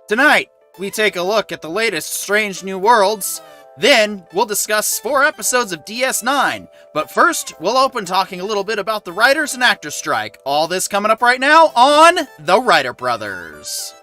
Tonight, we take a look at the latest Strange New Worlds, then we'll discuss 4 episodes of DS9, but first, we'll open talking a little bit about the writers and actors strike. All this coming up right now on The Writer Brothers.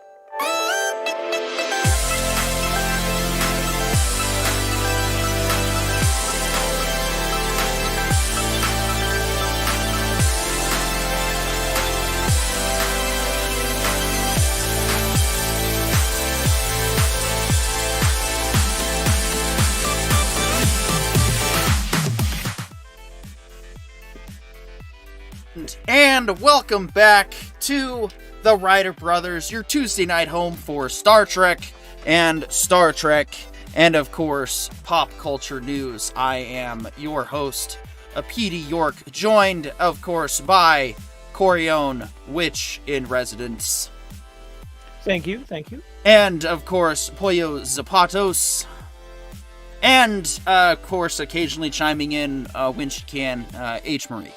And welcome back to The Writer Brothers, your Tuesday night home for Star Trek, and of course, pop culture news. I am your host, P.D. York, joined, of course, by Corione, Witch in Residence. Thank you. And, of course, Pollo Zapatos. And, of course, occasionally chiming in when she can, H. Marie.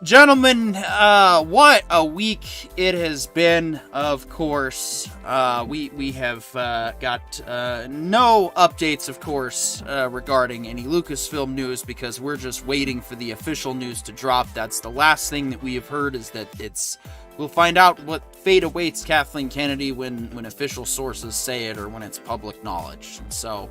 Gentlemen, what a week it has been. Of course, we have got no updates, of course, regarding any Lucasfilm news, because we're just waiting for the official news to drop. That's the last thing that we have heard, is that we'll find out what fate awaits Kathleen Kennedy when official sources say it, or when it's public knowledge. And so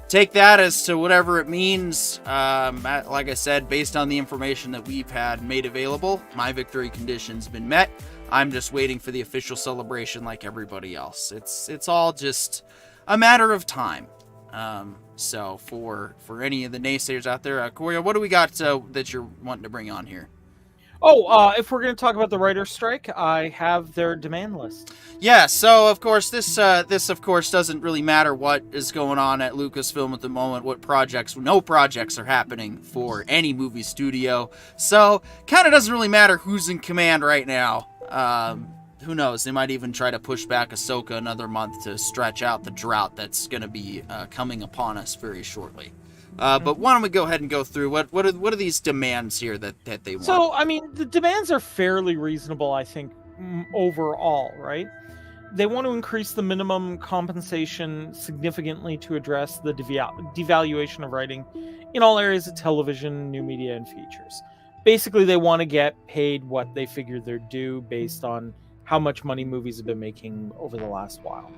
take that as to whatever it means. Like I said, based on the information that we've had made available, my victory condition's been met. I'm just waiting for the official celebration like everybody else. It's all just a matter of time. So for any of the naysayers out there, Corey, what do we got that you're wanting to bring on here? If we're going to talk about the writer's strike, I have their demand list. Yeah, so of course this of course doesn't really matter what is going on at Lucasfilm at the moment, no projects are happening for any movie studio. So kind of doesn't really matter who's in command right now. Who knows? They might even try to push back Ahsoka another month to stretch out the drought that's going to be coming upon us very shortly. But why don't we go ahead and go through what are these demands here that they want? So, I mean, the demands are fairly reasonable, I think, overall, right? They want to increase the minimum compensation significantly to address the devaluation of writing in all areas of television, new media, and features. Basically, they want to get paid what they figure they're due based on how much money movies have been making over the last while.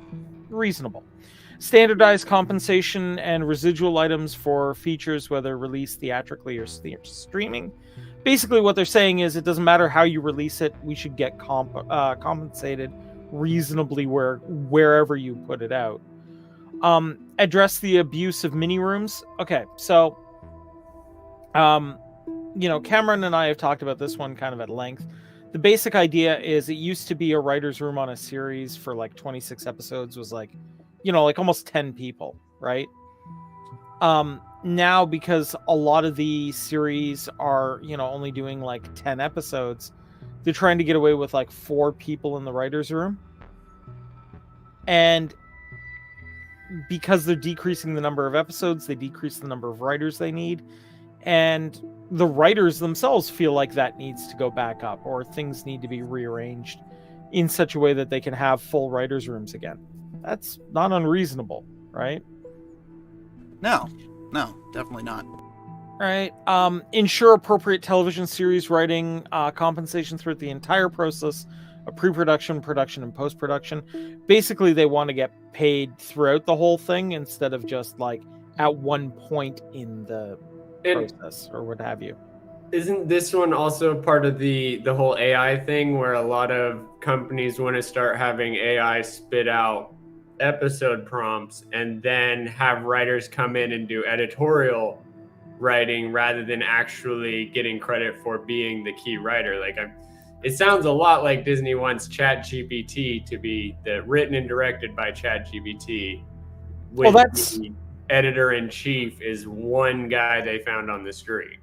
Reasonable. Standardized compensation and residual items for features, whether released theatrically or streaming. Basically, what they're saying is it doesn't matter how you release it, we should get compensated reasonably wherever you put it out. Address the abuse of mini rooms. Okay, so Cameron and I have talked about this one kind of at length. The basic idea is it used to be a writer's room on a series for like 26 episodes was like almost 10 people, right? Now, because a lot of the series are, only doing like 10 episodes, they're trying to get away with like 4 people in the writer's room. And because they're decreasing the number of episodes, they decrease the number of writers they need. And the writers themselves feel like that needs to go back up, or things need to be rearranged in such a way that they can have full writers' rooms again. That's not unreasonable, right? No, definitely not. Right. Ensure appropriate television series writing compensation throughout the entire process of pre-production, production, and post-production. Basically, they want to get paid throughout the whole thing instead of just like at one point in the process or what have you. Isn't this one also part of the whole AI thing, where a lot of companies want to start having AI spit out episode prompts and then have writers come in and do editorial writing rather than actually getting credit for being the key writer? Like, it sounds a lot like Disney wants ChatGPT to be written and directed by ChatGPT. Well, that's the editor-in-chief is one guy they found on the street.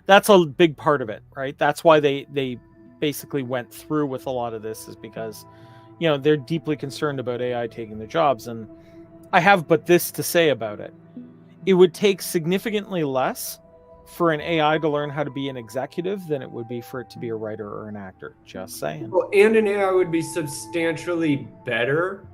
That's a big part of it, right? That's why they basically went through with a lot of this, is because they're deeply concerned about AI taking their jobs. And I have but this to say about it. It would take significantly less for an AI to learn how to be an executive than it would be for it to be a writer or an actor. Just saying. Well, and an AI would be substantially better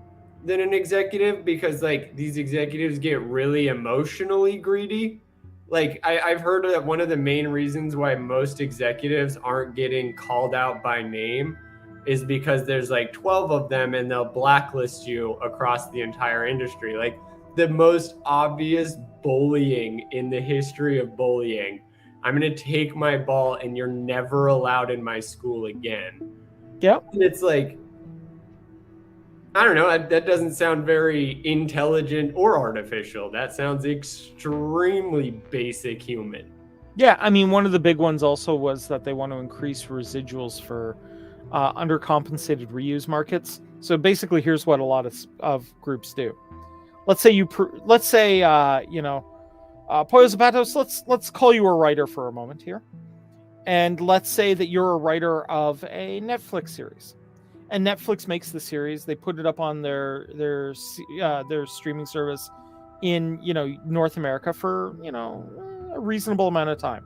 than an executive, because like these executives get really emotionally greedy. Like I've heard that one of the main reasons why most executives aren't getting called out by name is because there's like 12 of them and they'll blacklist you across the entire industry. Like the most obvious bullying in the history of bullying. I'm going to take my ball and you're never allowed in my school again. Yep. And it's like, I don't know, that doesn't sound very intelligent or artificial. That sounds extremely basic human. Yeah, I mean, one of the big ones also was that they want to increase residuals for undercompensated reuse markets. So basically, here's what a lot of groups do. Let's say Pollo Zapatos, let's call you a writer for a moment here. And let's say that you're a writer of a Netflix series. And Netflix makes the series. They put it up on their streaming service in North America for a reasonable amount of time.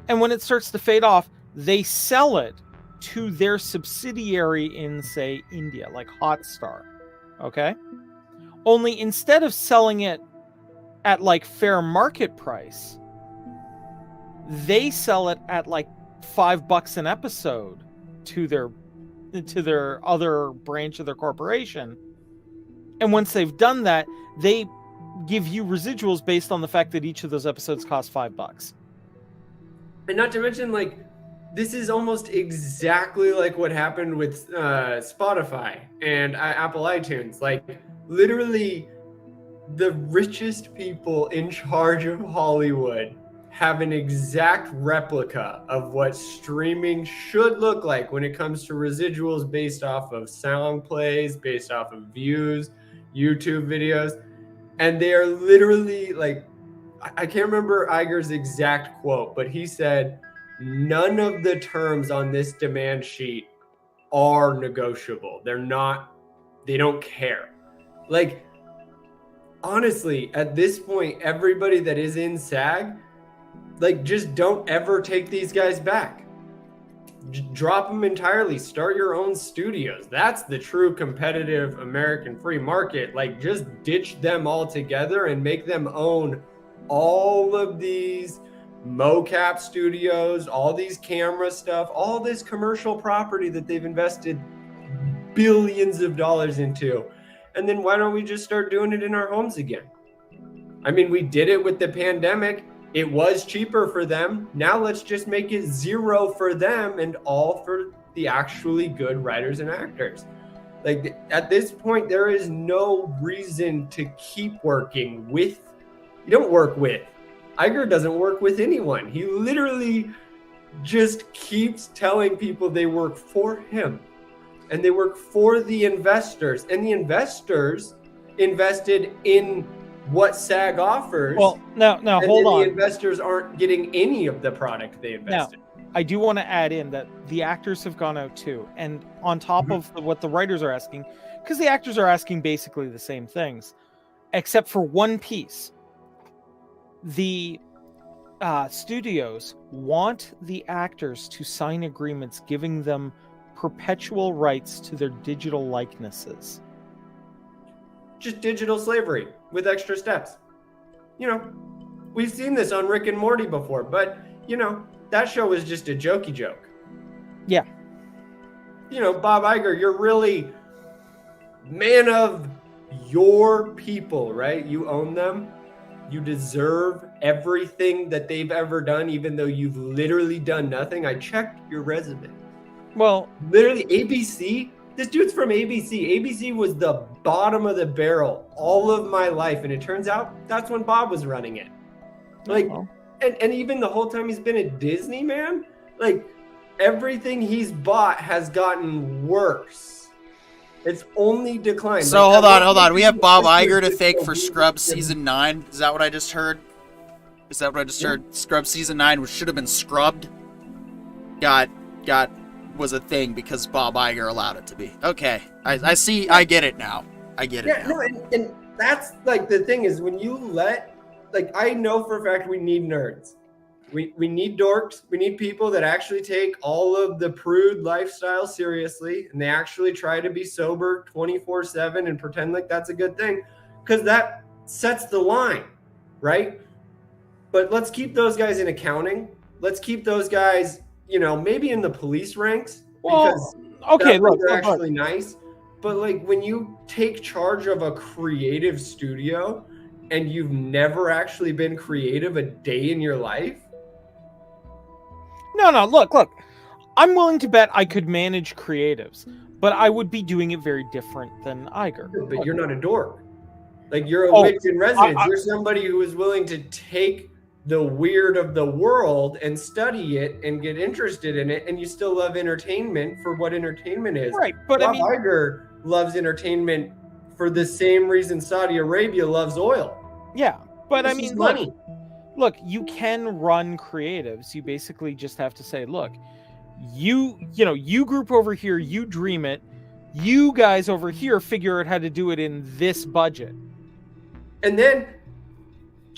And when it starts to fade off, they sell it to their subsidiary in, say, India, like Hotstar. Okay, only instead of selling it at like fair market price, they sell it at like $5 an episode to their other branch of their corporation. And once they've done that, they give you residuals based on the fact that each of those episodes cost $5. And not to mention, like, this is almost exactly like what happened with Spotify and Apple iTunes. Like, literally, the richest people in charge of Hollywood have an exact replica of what streaming should look like when it comes to residuals based off of sound plays, based off of views, YouTube videos. And they are literally like, I can't remember Iger's exact quote, but he said, none of the terms on this demand sheet are negotiable. They don't care. Like, honestly, at this point, everybody that is in SAG, like, just don't ever take these guys back. Drop them entirely. Start your own studios. That's the true competitive American free market. Like, just ditch them all together and make them own all of these mocap studios, all these camera stuff, all this commercial property that they've invested billions of dollars into. And then why don't we just start doing it in our homes again? I mean, we did it with the pandemic. It was cheaper for them. Now let's just make it zero for them and all for the actually good writers and actors. Like, at this point, there is no reason to keep working with. You don't work with. Iger doesn't work with anyone. He literally just keeps telling people they work for him. And they work for the investors. And the investors invested in what SAG offers. Well, now and hold then on. the investors aren't getting any of the product they invested. I do want to add in that the actors have gone out too, and on top of what the writers are asking, because the actors are asking basically the same things, except for one piece. The studios want the actors to sign agreements giving them perpetual rights to their digital likenesses. Just digital slavery with extra steps. You know, we've seen this on Rick and Morty before, but, you know, that show was just a jokey joke. Yeah. You know, Bob Iger, you're really man of your people, right? You own them. You deserve everything that they've ever done, even though you've literally done nothing. I checked your resume. Well, literally ABC. This dude's from ABC. ABC was the bottom of the barrel all of my life, and it turns out that's when Bob was running it. Like, and even the whole time he's been at Disney, man, like everything he's bought has gotten worse. It's only declined. So like, hold on. We have Bob Iger to thank for Scrubs season 9. Is that what I just heard? Is that what I just heard? Scrubs season 9, which should have been scrubbed, was a thing because Bob Iger allowed it to be. Okay, I see. I get it now. I get it. Yeah, now. no, and that's like the thing is when you let, like, I know for a fact we need nerds. We need dorks. We need people that actually take all of the prude lifestyle seriously, and they actually try to be sober 24/7 and pretend like that's a good thing, because that sets the line, right? But let's keep those guys in accounting. Let's keep those guys, you know, maybe in the police ranks, because they're actually nice. But like when you take charge of a creative studio and you've never actually been creative a day in your life. No, look. I'm willing to bet I could manage creatives, but I would be doing it very different than Iger. But you're not a dork. Like, you're a witch in residence. You're somebody who is willing to take the weird of the world and study it and get interested in it, and you still love entertainment for what entertainment is. Right, but Bob Iger loves entertainment for the same reason Saudi Arabia loves oil. Yeah, but This I mean, is money. Look, you can run creatives. You basically just have to say, look, you group over here, you dream it. You guys over here figure out how to do it in this budget. And then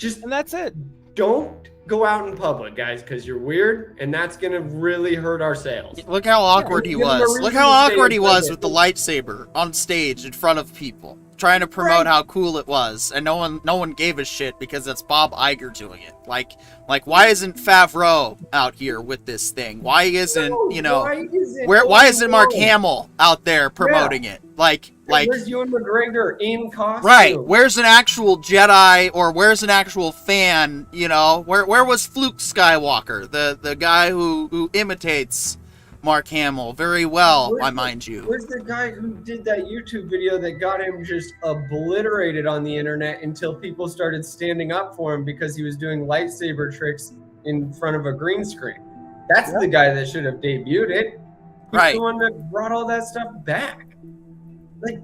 and that's it. Don't go out in public, guys, because you're weird, and that's going to really hurt our sales. Look how awkward he was. Look how awkward he was with the lightsaber on stage in front of people, trying to promote how cool it was, and no one gave a shit because it's Bob Iger doing it. Like why isn't Favreau out here with this thing? Why isn't why isn't Mark Hamill out there promoting it? Like where's Ewan McGregor in costume? Right. Where's an actual Jedi, or where's an actual fan? You know, where was Fluke Skywalker, the guy who imitates Mark Hamill very well, mind you. Where's the guy who did that YouTube video that got him just obliterated on the internet until people started standing up for him because he was doing lightsaber tricks in front of a green screen? That's the guy that should have debuted it. He's the one that brought all that stuff back. Like,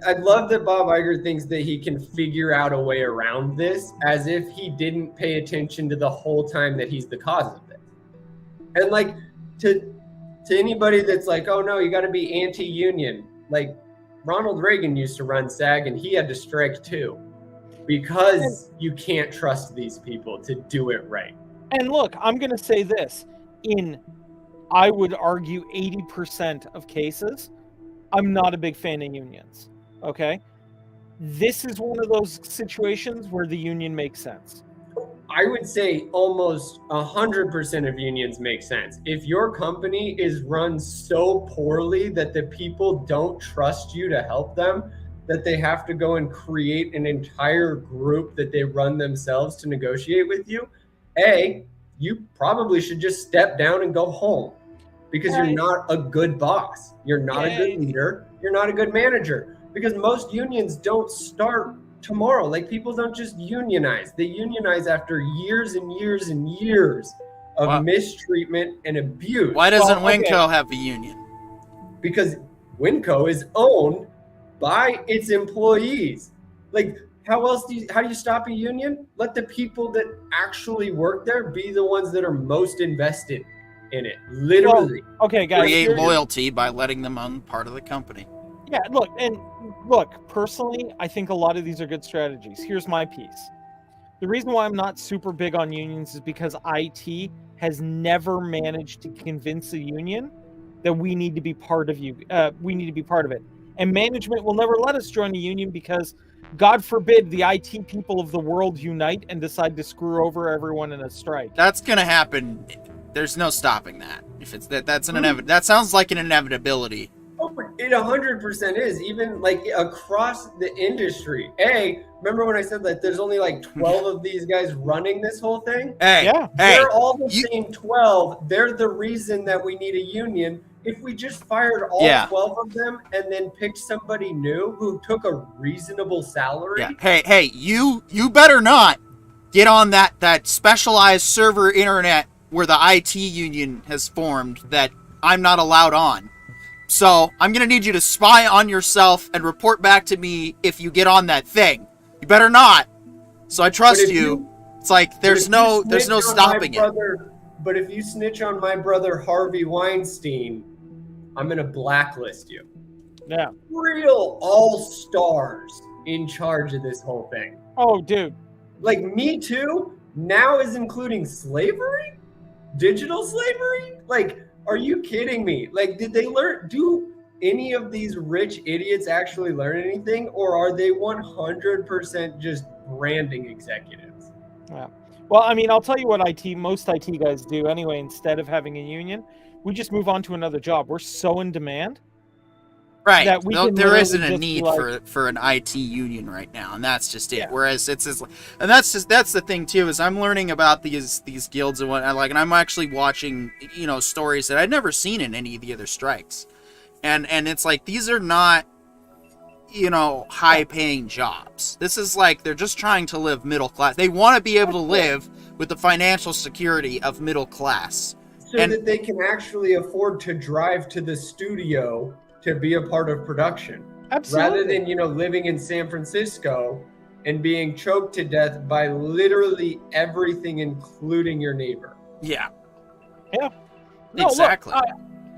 I love that Bob Iger thinks that he can figure out a way around this, as if he didn't pay attention to the whole time that he's the cause of it. And like, to anybody that's like, oh no, you got to be anti-union. Like, Ronald Reagan used to run SAG, and he had to strike too, because you can't trust these people to do it right. And look, I'm going to say this: I would argue 80% of cases, I'm not a big fan of unions. Okay? This is one of those situations where the union makes sense. I would say almost 100% of unions make sense. If your company is run so poorly that the people don't trust you to help them, that they have to go and create an entire group that they run themselves to negotiate with you, you probably should just step down and go home, because you're not a good boss. You're not a good leader. You're not a good manager, because most unions don't start tomorrow. Like, people don't just unionize. They unionize after years and years and years of mistreatment and abuse. Why doesn't Winco have a union? Because Winco is owned by its employees. Like, how do you stop a union? Let the people that actually work there be the ones that are most invested in it. Literally. Well, okay, guys. Create loyalty by letting them own part of the company. Yeah, look, personally, I think a lot of these are good strategies. Here's my piece. The reason why I'm not super big on unions is because IT has never managed to convince a union that we need to be part of it. And management will never let us join a union because, God forbid, the IT people of the world unite and decide to screw over everyone in a strike. That's gonna happen. There's no stopping that. If it's that's an that sounds like an inevitability. Oh, but it 100% is, even like across the industry. Remember when I said that there's only like 12 of these guys running this whole thing? They're all the same 12. They're the reason that we need a union. If we just fired all 12 of them and then picked somebody new who took a reasonable salary. Yeah. Hey, you better not get on that specialized server internet where the IT union has formed that I'm not allowed on. So I'm going to need you to spy on yourself and report back to me if you get on that thing. You better not. So I trust you. It's like there's no stopping it. But if you snitch on my brother Harvey Weinstein, I'm going to blacklist you. Yeah. Real all-stars in charge of this whole thing. Oh, dude. Like Me Too now is including slavery? Digital slavery? Like, are you kidding me? Like, did they do any of these rich idiots actually learn anything? Or are they 100% just branding executives? Yeah. Well, I mean, I'll tell you what most IT guys do anyway. Instead of having a union, we just move on to another job. We're so in demand. Right. That there isn't a need for an IT union right now, and that's just it. Yeah. Whereas that's the thing too, is I'm learning about these guilds and what I like, and I'm actually watching, stories that I'd never seen in any of the other strikes. And it's like, these are not, high paying jobs. This is like, they're just trying to live middle class. They want to be able to live with the financial security of middle class. So that they can actually afford to drive to the studio to be a part of production. Absolutely. Rather than, living in San Francisco and being choked to death by literally everything, including your neighbor. Yeah. No, exactly. Look,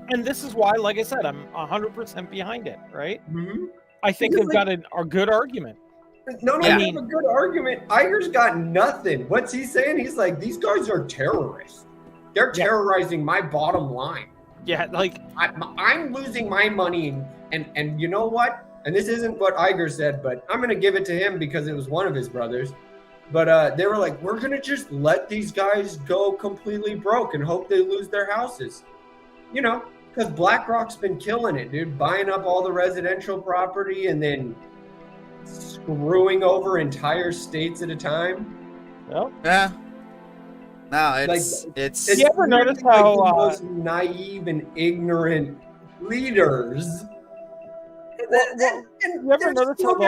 and this is why, like I said, I'm 100% behind it, right? Mm-hmm. I think they've got a good argument. No, they have a good argument. Iger's got nothing. What's he saying? He's like, these guys are terrorists. They're terrorizing my bottom line. Yeah, like I'm losing my money, and you know what? And this isn't what Iger said, but I'm gonna give it to him because it was one of his brothers. But they were like, we're gonna just let these guys go completely broke and hope they lose their houses, because BlackRock's been killing it, dude, buying up all the residential property and then screwing over entire states at a time. Yep. Yeah. No, it's. You ever notice how the most naive and ignorant leaders? You ever notice how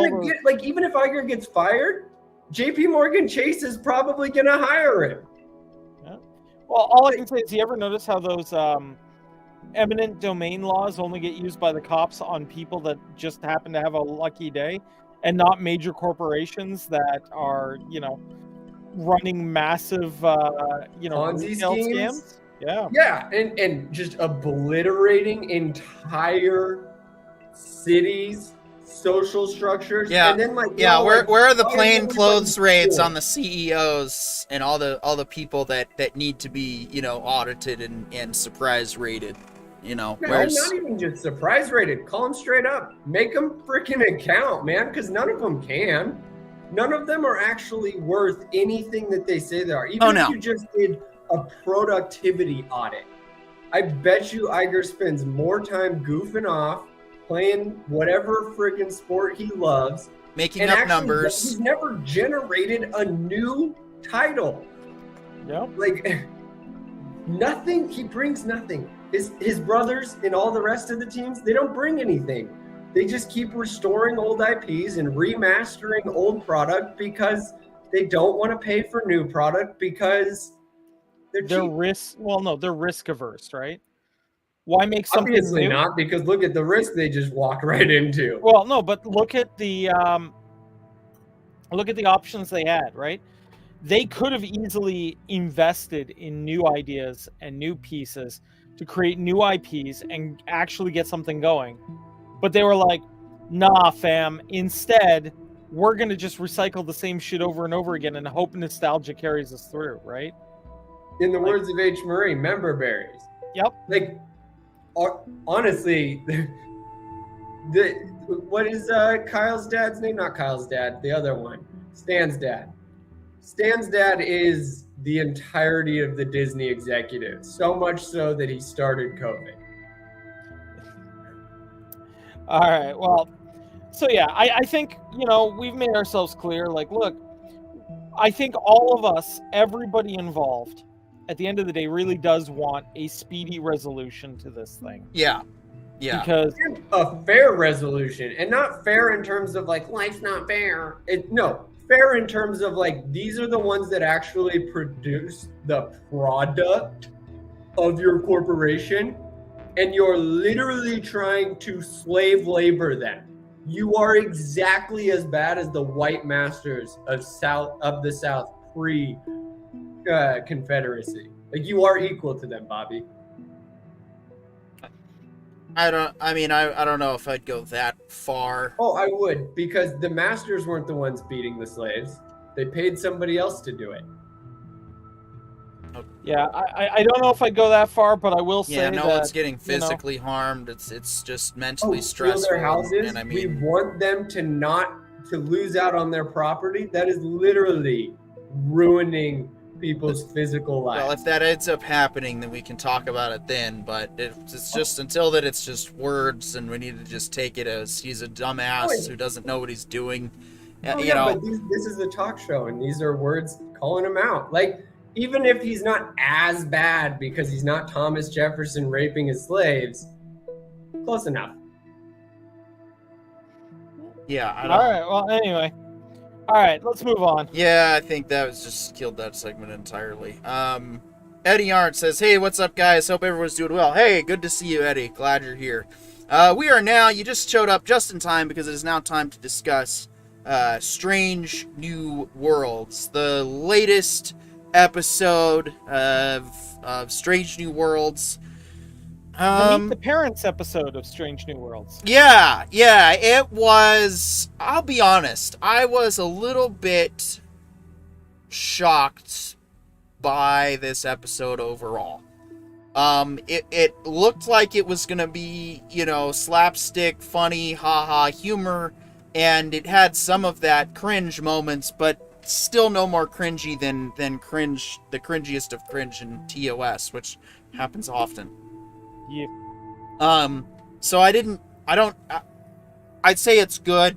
even if Iger gets fired, J.P. Morgan Chase is probably gonna hire him. Yeah. Well, all I can say is, you ever notice how those eminent domain laws only get used by the cops on people that just happen to have a lucky day, and not major corporations that are, running massive, Ponzi scams. Yeah, and just obliterating entire cities, social structures. Yeah, and then where are the plain clothes raids on the CEOs and all the people that need to be audited and surprise rated? Not even just surprise rated. Call them straight up. Make them freaking account, man, because none of them can. None of them are actually worth anything that they say they are. Even if you just did a productivity audit, I bet you Iger spends more time goofing off, playing whatever friggin' sport he loves, making up numbers. He's never generated a new title. Yep. Like nothing. He brings nothing. His brothers and all the rest of the teams, they don't bring anything. They just keep restoring old IPs and remastering old product because they don't want to pay for new product because they're cheap. They're risk averse, right? Why make something Obviously new? not, because look at the risk they just walk right into. Well, no, but look at the look at the options they had, right? They could have easily invested in new ideas and new pieces to create new IPs and actually get something going. But they were like, nah, fam. Instead, we're going to just recycle the same shit over and over again and hope nostalgia carries us through, right? In the words of H. Murray, member berries. Yep. Like, honestly, what is Kyle's dad's name? Not Kyle's dad, the other one. Stan's dad. Stan's dad is the entirety of the Disney executive, so much so that he started COVID. All right. Well, so yeah, I think, we've made ourselves clear. Like, look, I think all of us, everybody involved, at the end of the day, really does want a speedy resolution to this thing. Yeah. Because a fair resolution, and not fair in terms of like life's not fair. Fair in terms of like these are the ones that actually produce the product of your corporation, and you're literally trying to slave labor them. You are exactly as bad as the white masters of the South pre Confederacy. Like, you are equal to them, Bobby. I don't know if I'd go that far. Oh, I would, because the masters weren't the ones beating the slaves. They paid somebody else to do it. Yeah, I don't know if I'd go that far, but I will say yeah, no that, one's getting physically harmed. It's just mentally stressful. Their houses. And we want them to lose out on their property. That is literally ruining people's physical lives. Well, if that ends up happening, then we can talk about it then. But it's just until that, it's just words, and we need to just take it as he's a dumbass who doesn't know what he's doing. But this is a talk show, and these are words calling him out. Like, even if he's not as bad because he's not Thomas Jefferson raping his slaves, close enough. Yeah. All right. Well, anyway. All right, let's move on. Yeah, I think that was just killed that segment entirely. Eddie Arndt says, "Hey, what's up, guys? Hope everyone's doing well." Hey, good to see you, Eddie. Glad you're here. You just showed up just in time because it is now time to discuss Strange New Worlds, the latest episode of Strange New Worlds. The Meet the Parents episode of Strange New Worlds. Yeah, it was. I'll be honest, I was a little bit shocked by this episode overall. It looked like it was gonna be, slapstick, funny, haha humor, and it had some of that cringe moments, but still no more cringy than cringe, the cringiest of cringe in TOS, which happens often. Yeah. So I'd say it's good.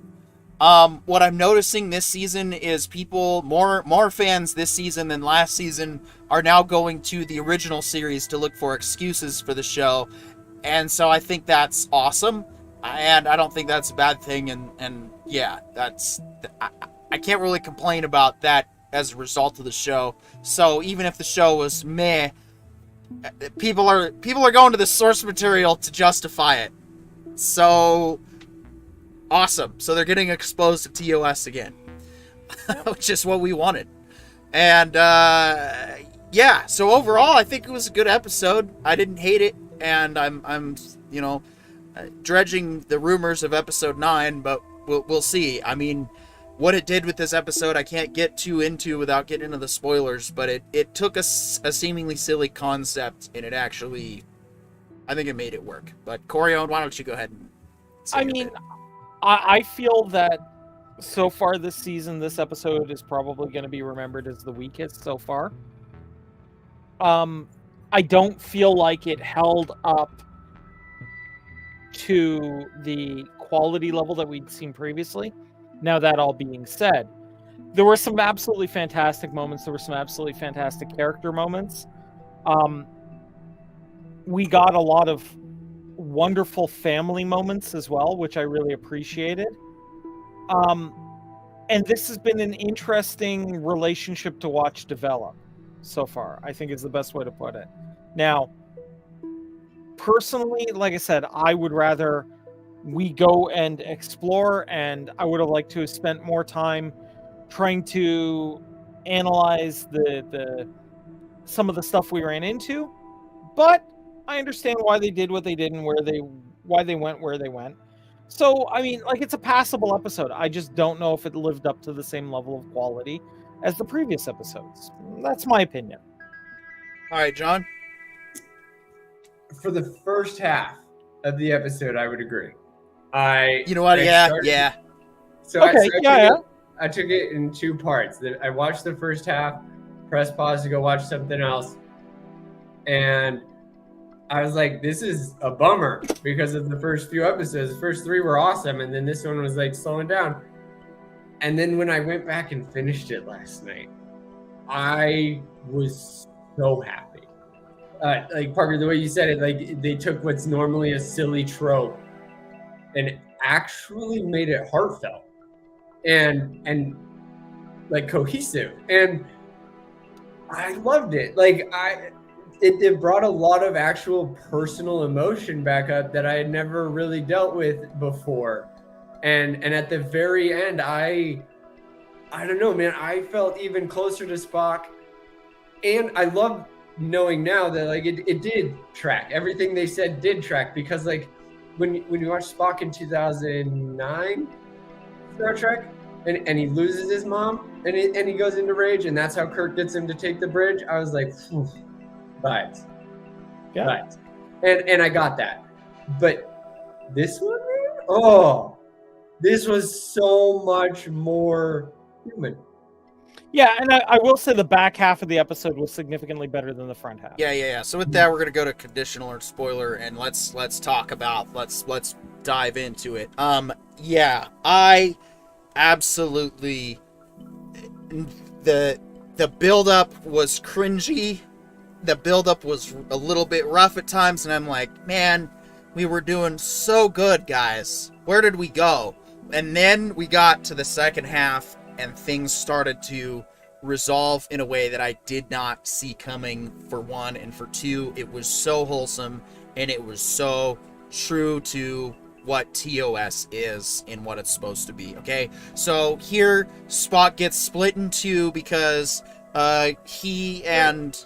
What I'm noticing this season is more fans this season than last season are now going to the original series to look for excuses for the show. And so I think that's awesome. And I don't think that's a bad thing. And yeah, I can't really complain about that as a result of the show. So even if the show was meh, people are going to the source material to justify it. So awesome. So they're getting exposed to TOS again, which is what we wanted. And so overall, I think it was a good episode. I didn't hate it, and I'm dredging the rumors of episode 9, but we'll see. I mean, what it did with this episode, I can't get too into without getting into the spoilers, but it took a seemingly silly concept, and it actually, I think it made it work. But Corion, why don't you go ahead and say I feel that so far this season, this episode is probably going to be remembered as the weakest so far. I don't feel like it held up to the quality level that we'd seen previously. Now, that all being said, there were some absolutely fantastic moments. There were some absolutely fantastic character moments. We got a lot of wonderful family moments as well, which I really appreciated. And this has been an interesting relationship to watch develop so far, I think is the best way to put it. Now, personally, like I said, I would rather we go and explore, and I would have liked to have spent more time trying to analyze the some of the stuff we ran into, but I understand why they did what they did and why they went where they went. So, I mean, like, it's a passable episode. I just don't know if it lived up to the same level of quality as the previous episodes. That's my opinion. All right, John. For the first half of the episode, I would agree. You know what? Yeah. So Okay, I took it in two parts. I watched the first half, pressed pause to go watch something else, and I was like, this is a bummer because of the first few episodes. The first three were awesome, and then this one was like slowing down. And then when I went back and finished it last night, I was so happy. Like, Parker, the way you said it, like, they took what's normally a silly trope and actually made it heartfelt and like cohesive. And I loved it. Like, it brought a lot of actual personal emotion back up that I had never really dealt with before. And at the very end, I don't know, man, I felt even closer to Spock. And I love knowing now that, like, it did track. Everything they said did track, because, like, when you watch Spock in 2009 Star Trek, and he loses his mom, and he goes into rage, and that's how Kirk gets him to take the bridge, I was like, vibes. Yeah. Vibes. And I got that. But this one, man, oh, this was so much more human. Yeah, and I will say the back half of the episode was significantly better than the front half. Yeah. So with that, we're gonna go to conditional or spoiler, and let's talk about let's dive into it. Yeah, I absolutely, the build-up was cringy. The build-up was a little bit rough at times, and I'm like, man, we were doing so good, guys. Where did we go? And then we got to the second half, and things started to resolve in a way that I did not see coming, for one, and for two, it was so wholesome, and it was so true to what TOS is and what it's supposed to be, okay? So here, Spock gets split in two because he and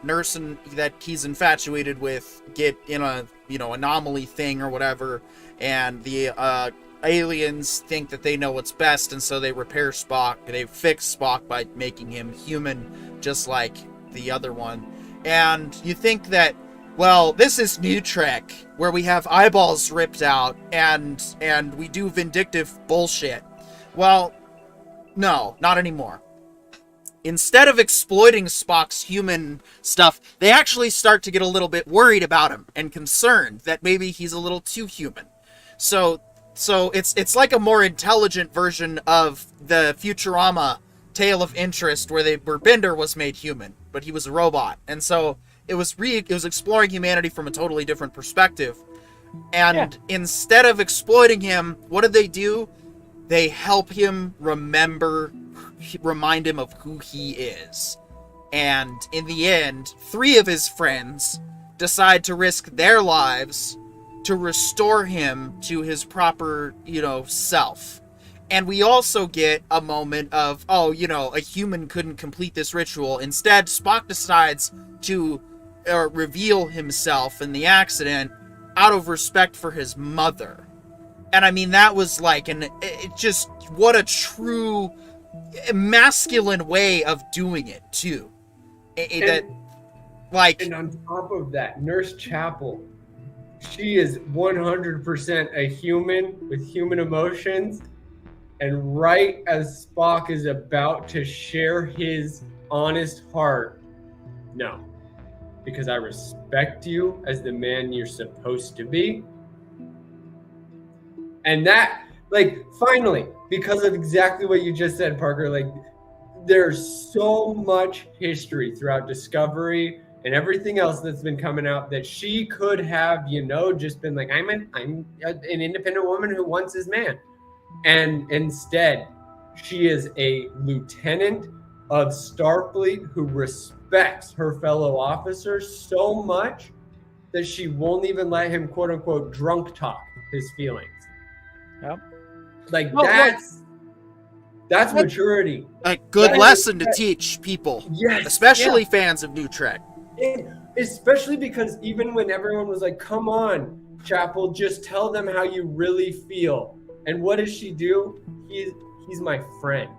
nurse that he's infatuated with get in a anomaly thing or whatever, and the aliens think that they know what's best, and so they repair Spock. They fix Spock by making him human, just like the other one. And you think that, well, this is New Trek, where we have eyeballs ripped out and we do vindictive bullshit. Well, no, not anymore. Instead of exploiting Spock's human stuff, they actually start to get a little bit worried about him and concerned that maybe he's a little too human. So it's like a more intelligent version of the Futurama Tale of Interest, where Bender was made human, but he was a robot, and so it was exploring humanity from a totally different perspective. And instead of exploiting him, what did they do? They help him remind him of who he is. And in the end, 3 of his friends decide to risk their lives to restore him to his proper, self. And we also get a moment of, a human couldn't complete this ritual. Instead, Spock decides to reveal himself in the accident out of respect for his mother. And I mean, that was like, what a true masculine way of doing it, too. And on top of that, Nurse Chapel, she is 100% a human with human emotions. And right as Spock is about to share his honest heart, no, because I respect you as the man you're supposed to be. And that, finally, because of exactly what you just said, Parker, there's so much history throughout Discovery and everything else that's been coming out that she could have, just been like, I'm an independent woman who wants his man. And instead, she is a lieutenant of Starfleet who respects her fellow officers so much that she won't even let him, quote unquote, drunk talk his feelings. Yep. That's maturity. A good That- lesson to teach people, Yes. especially fans of New Trek. And especially because even when everyone was like, come on, Chapel, just tell them how you really feel. And what does she do? He's my friend.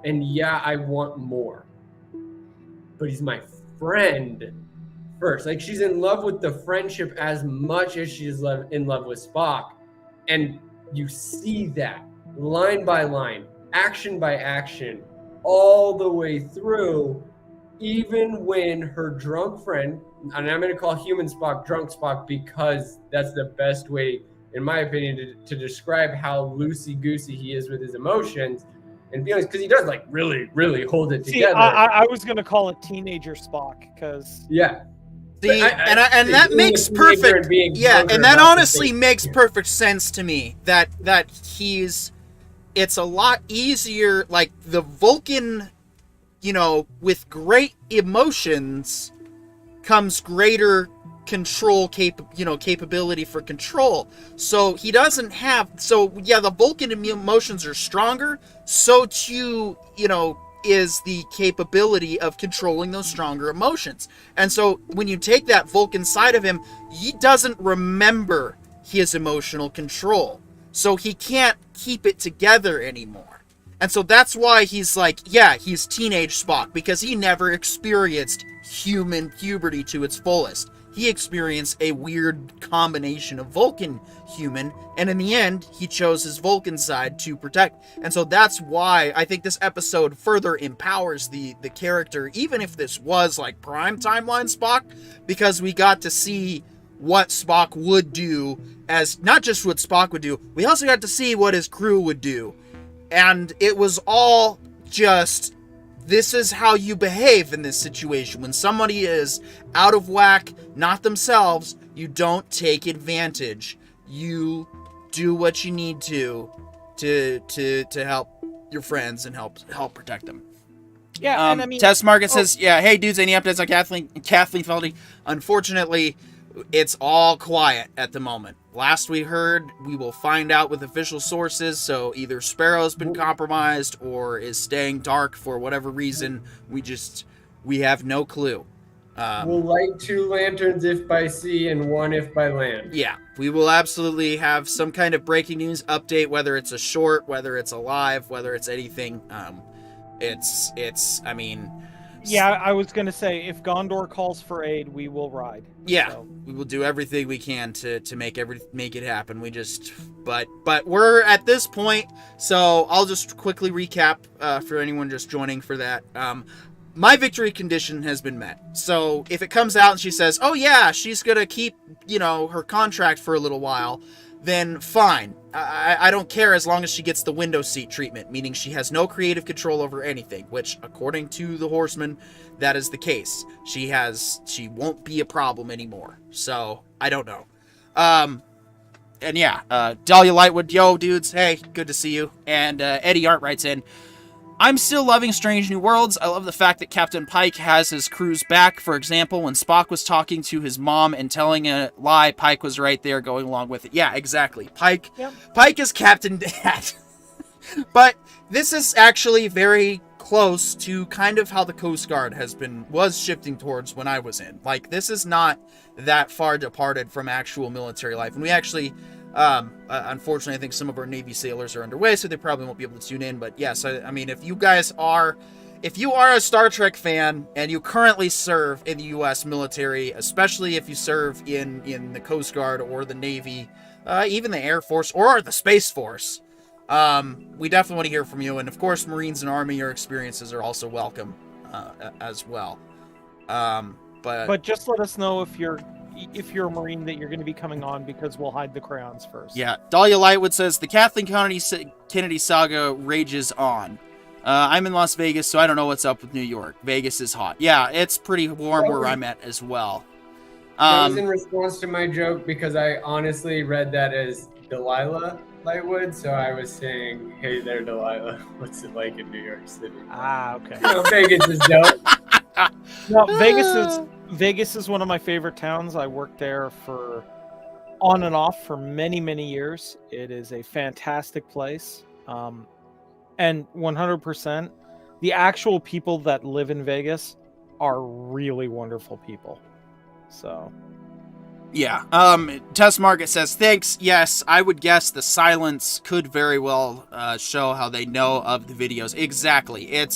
And yeah, I want more. But he's my friend first. Like, she's in love with the friendship as much as she's in love with Spock. And you see that line by line, action by action, all the way through, even when her drunk friend, and I'm going to call human Spock drunk Spock because that's the best way, in my opinion, to describe how loosey-goosey he is with his emotions and feelings, because he does, like, really, really hold it together. I was going to call it teenager Spock, because... Yeah. See, and that makes perfect. Yeah, and that honestly makes perfect sense to me. That it's a lot easier. Like the Vulcan, with great emotions comes greater control capability for control. So he doesn't have. So yeah, the Vulcan emotions are stronger. So too, is the capability of controlling those stronger emotions. And so when you take that Vulcan side of him, he doesn't remember his emotional control. So he can't keep it together anymore. And so that's why he's like, yeah, he's teenage Spock, because he never experienced human puberty to its fullest. He experienced a weird combination of Vulcan human, and in the end, he chose his Vulcan side to protect. And so that's why I think this episode further empowers the character, even if this was like prime timeline Spock, because we got to see what Spock would do, as not just what Spock would do, we also got to see what his crew would do. And it was all just, this is how you behave in this situation. When somebody is out of whack, not themselves, you don't take advantage. You do what you need to help your friends and help protect them. Yeah, and I mean... Tess Market says, yeah, hey dudes, any updates on Kathleen Feldy? Unfortunately, it's all quiet at the moment. Last we heard, we will find out with official sources, so either Sparrow's been compromised or is staying dark for whatever reason. We have no clue. We'll light 2 lanterns if by sea and 1 if by land. Yeah, we will absolutely have some kind of breaking news update, whether it's a short, whether it's a live, whether it's anything. I mean... Yeah, I was going to say, if Gondor calls for aid, we will ride. Yeah, so. We will do everything we can to make it happen. But we're at this point, so I'll just quickly recap for anyone just joining for that. My victory condition has been met. So if it comes out and she says, oh yeah, she's going to keep, her contract for a little while, then fine. I don't care as long as she gets the window seat treatment, meaning she has no creative control over anything, which, according to the Horseman, that is the case. She won't be a problem anymore. So, I don't know. And yeah, Dahlia Lightwood, yo, dudes, hey, good to see you. And Eddie Art writes in, I'm still loving Strange New Worlds. I love the fact that Captain Pike has his crew's back. For example, when Spock was talking to his mom and telling a lie, Pike was right there going along with it. Yeah, exactly. Pike is Captain Dad. But this is actually very close to kind of how the Coast Guard was shifting towards when I was in. Like, this is not that far departed from actual military life. And we actually... unfortunately, I think some of our Navy sailors are underway, so they probably won't be able to tune in. But yes, I mean, if you are a Star Trek fan and you currently serve in the U.S. military, especially if you serve in the Coast Guard or the Navy, even the Air Force or the Space Force, we definitely want to hear from you. And of course, Marines and Army, your experiences are also welcome as well. But just let us know if you're a Marine that you're going to be coming on, because we'll hide the crayons first. Yeah, Dahlia Lightwood says, the Kathleen Kennedy saga rages on. I'm in Las Vegas, so I don't know what's up with New York. Vegas is hot. Yeah, it's pretty warm where I'm at as well. That was in response to my joke, because I honestly read that as Delilah Lightwood, so I was saying, hey there, Delilah. What's it like in New York City? Ah, okay. Vegas is dope. No, Vegas is one of my favorite towns. I worked there for on and off for many, many years. It is a fantastic place. And 100%, the actual people that live in Vegas are really wonderful people. So, yeah. Test Market says, thanks. Yes, I would guess the silence could very well show how they know of the videos. Exactly.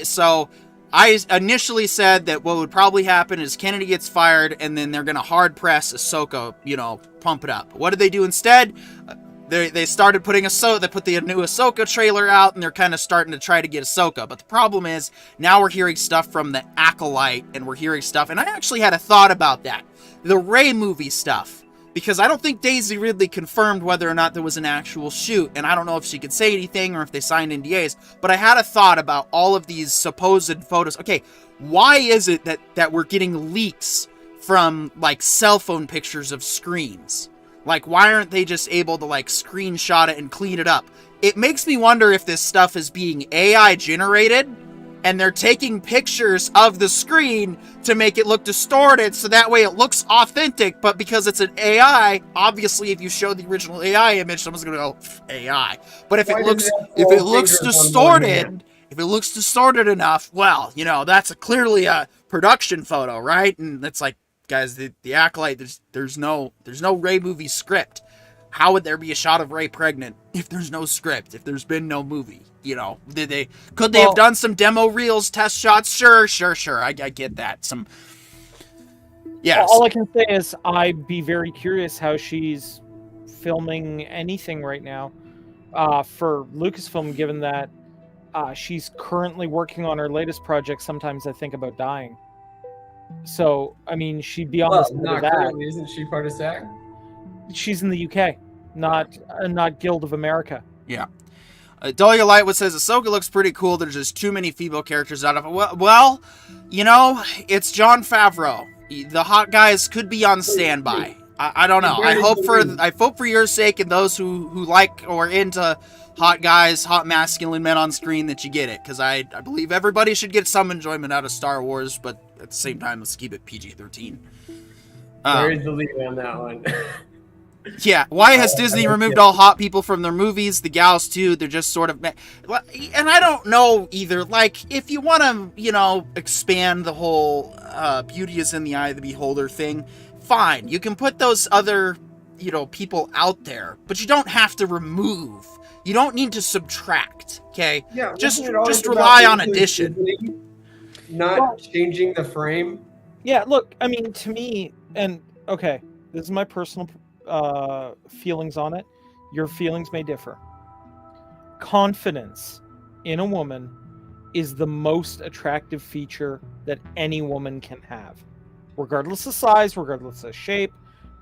So I initially said that what would probably happen is Kennedy gets fired and then they're going to hard press Ahsoka, pump it up. What did they do instead? They started putting they put the new Ahsoka trailer out, and they're kind of starting to try to get Ahsoka. But the problem is, now we're hearing stuff from the Acolyte, and we're hearing stuff, and I actually had a thought about that. The Rey movie stuff. Because I don't think Daisy Ridley confirmed whether or not there was an actual shoot, and I don't know if she could say anything or if they signed NDAs, but I had a thought about all of these supposed photos. Okay, why is it that we're getting leaks from, like, cell phone pictures of screens? Like, why aren't they just able to, like, screenshot it and clean it up? It makes me wonder if this stuff is being AI generated, and they're taking pictures of the screen to make it look distorted, so that way it looks authentic, but because it's an AI, obviously if you show the original AI image, someone's gonna go, AI. But if it looks distorted enough, well, that's clearly a production photo, right? And it's like, guys, the Acolyte, there's no Rey movie script. How would there be a shot of Rey pregnant if there's no script, if there's been no movie? Could they have done some demo reels, test shots? Sure. I get that. Yes. All I can say is I'd be very curious how she's filming anything right now for Lucasfilm, given that she's currently working on her latest project. Sometimes I think about dying. So, I mean, she'd be on the set of that. Currently, isn't she part of SAG? She's in the UK, not Guild of America. Yeah. Dahlia Lightwood says, Ahsoka looks pretty cool. There's just too many female characters out of it. Well, it's Jon Favreau. The hot guys could be on standby. I don't know. I hope for your sake and those who like or into hot guys, hot masculine men on screen, that you get it. Because I believe everybody should get some enjoyment out of Star Wars, but at the same time, let's keep it PG-13. Where's the lead on that one? Yeah, why has Disney removed all hot people from their movies? The gals, too, they're just sort of... And I don't know either. Like, if you want to, expand the whole beauty is in the eye of the beholder thing, fine. You can put those other, people out there, but you don't have to remove. You don't need to subtract, okay? Yeah, just rely on addition. Not changing the frame. Yeah, look, I mean, to me, and, okay, this is my personal feelings on it. Your feelings may differ. Confidence in a woman is the most attractive feature that any woman can have, regardless of size, regardless of shape,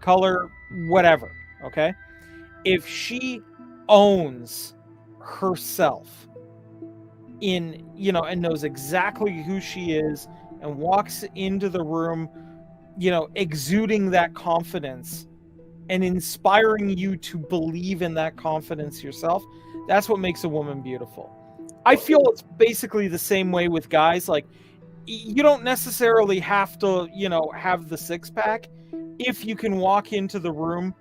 color, whatever. Okay, if she owns herself and knows exactly who she is and walks into the room, exuding that confidence and inspiring you to believe in that confidence yourself, that's what makes a woman beautiful. I feel it's basically the same way with guys. Like, you don't necessarily have to, have the six-pack if you can walk into the room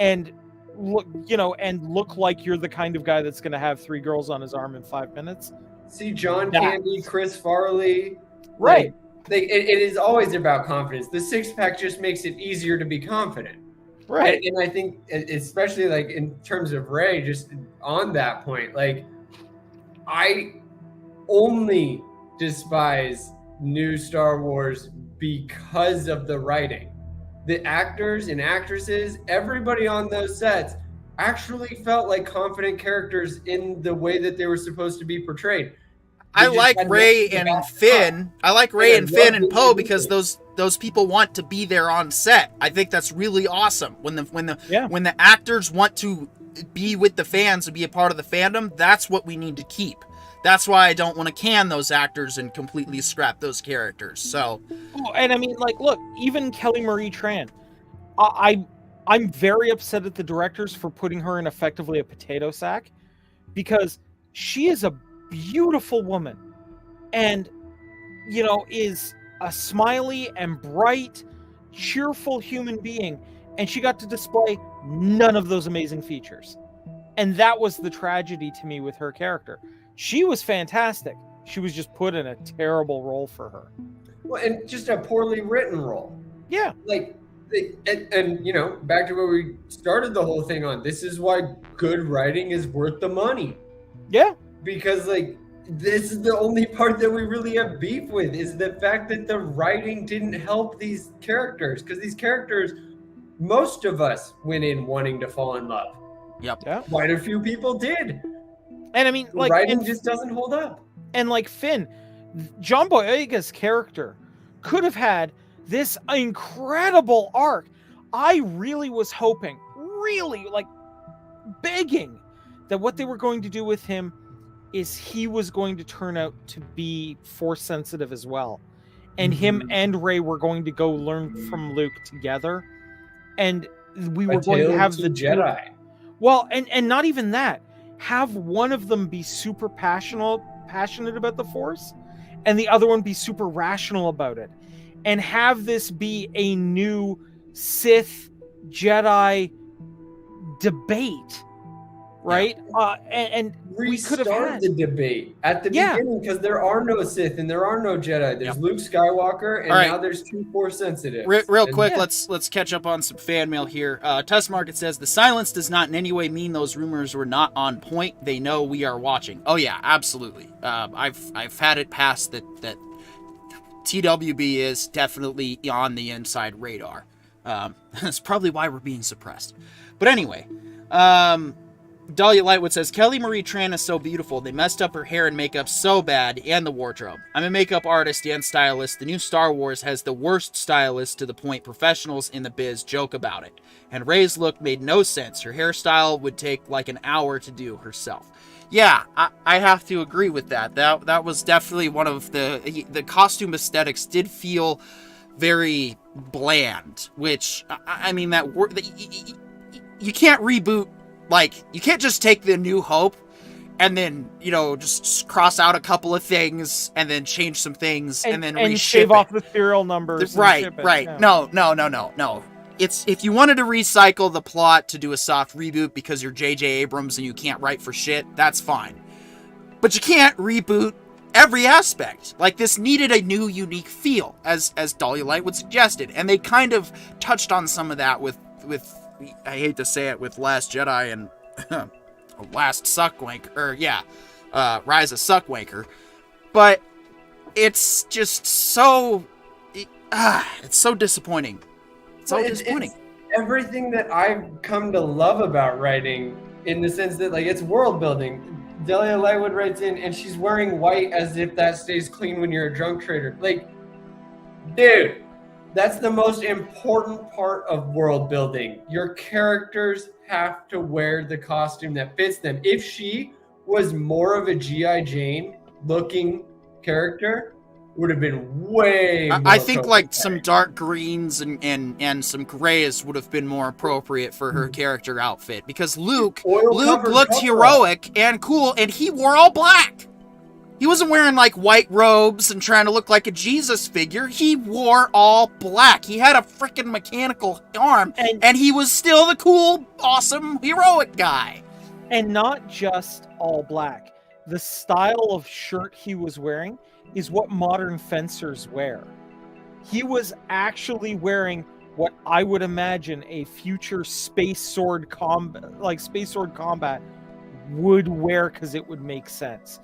and look like you're the kind of guy that's going to have 3 girls on his arm in 5 minutes. See John Candy, Chris Farley. Right. It is always about confidence. The six-pack just makes it easier to be confident. Right. And I think, especially like in terms of Rey, just on that point, like, I only despise new Star Wars because of the writing. The actors and actresses, everybody on those sets actually felt like confident characters in the way that they were supposed to be portrayed. I like Rey and Finn. I like Rey and Finn and Poe because those people want to be there on set. I think that's really awesome. When the actors want to be with the fans and be a part of the fandom, that's what we need to keep. That's why I don't want to can those actors and completely scrap those characters. So, and I mean, like, look, even Kelly Marie Tran, I'm very upset at the directors for putting her in effectively a potato sack, because she is a beautiful woman and is a smiley and bright, cheerful human being, and she got to display none of those amazing features. And that was the tragedy to me with her character. She was fantastic. She was just put in a terrible role for her. Well, and just a poorly written role. Yeah. Like, and you know, back to where we started the whole thing on. This is why good writing is worth the money. Yeah. Because like, this is the only part that we really have beef with, is the fact that the writing didn't help these characters. Because these characters, most of us went in wanting to fall in love. Yep. Yeah. Quite a few people did. And I mean, The like, writing just doesn't hold up. And like Finn, John Boyega's character could have had this incredible arc. I really was hoping, really like begging, that what they were going to do with him is he was going to turn out to be force sensitive as well. And him and Rey were going to go learn from Luke together. And we were going to have the Jedi. Well, and not even that. Have one of them be super passionate about the Force, and the other one be super rational about it. And have this be a new Sith Jedi debate. Right? Yeah. And we could have had the debate at the beginning, because there are no Sith and there are no Jedi. There's Luke Skywalker, and now there's two Force sensitive. Real quick, let's catch up on some fan mail here. Tuss Market says the silence does not in any way mean those rumors were not on point. They know we are watching. Oh yeah, absolutely. I've had it passed that TWB is definitely on the inside radar. That's probably why we're being suppressed. But anyway, Dahlia Lightwood says, Kelly Marie Tran is so beautiful. They messed up her hair and makeup so bad, and the wardrobe. I'm a makeup artist and stylist. The new Star Wars has the worst stylist, to the point professionals in the biz joke about it. And Rey's look made no sense. Her hairstyle would take like an hour to do herself. Yeah, I have to agree with that. That was definitely one of the costume aesthetics did feel very bland, which, I mean, you can't reboot. Like, you can't just take the New Hope and then, you know, just cross out a couple of things and then change some things and then and reship shave it. Off the serial numbers. Right. Yeah. No. It's, if you wanted to recycle the plot to do a soft reboot because you're J.J. Abrams and you can't write for shit, that's fine. But you can't reboot every aspect. Like, this needed a new, unique feel, as Dahlia Lightwood suggested. And they kind of touched on some of that with I hate to say it, with Last Jedi and Last Suckwanker, Rise of Suckwanker, but it's just so, it's so disappointing. It's so disappointing. It's everything that I've come to love about writing, in the sense that, like, it's world building. Dahlia Lightwood writes in, and she's wearing white as if that stays clean when you're a drunk trader. Like, dude. That's the most important part of world building. Your characters have to wear the costume that fits them. If she was more of a G.I. Jane looking character, would have been way more I think like some dark greens and some grays would have been more appropriate for her character outfit, because Luke looked heroic and cool, and he wore all black. He wasn't wearing, like, white robes and trying to look like a Jesus figure. He wore all black. He had a freaking mechanical arm, and he was still the cool, awesome, heroic guy. And not just all black. The style of shirt he was wearing is what modern fencers wear. He was actually wearing what I would imagine a future space sword combat would wear, because it would make sense.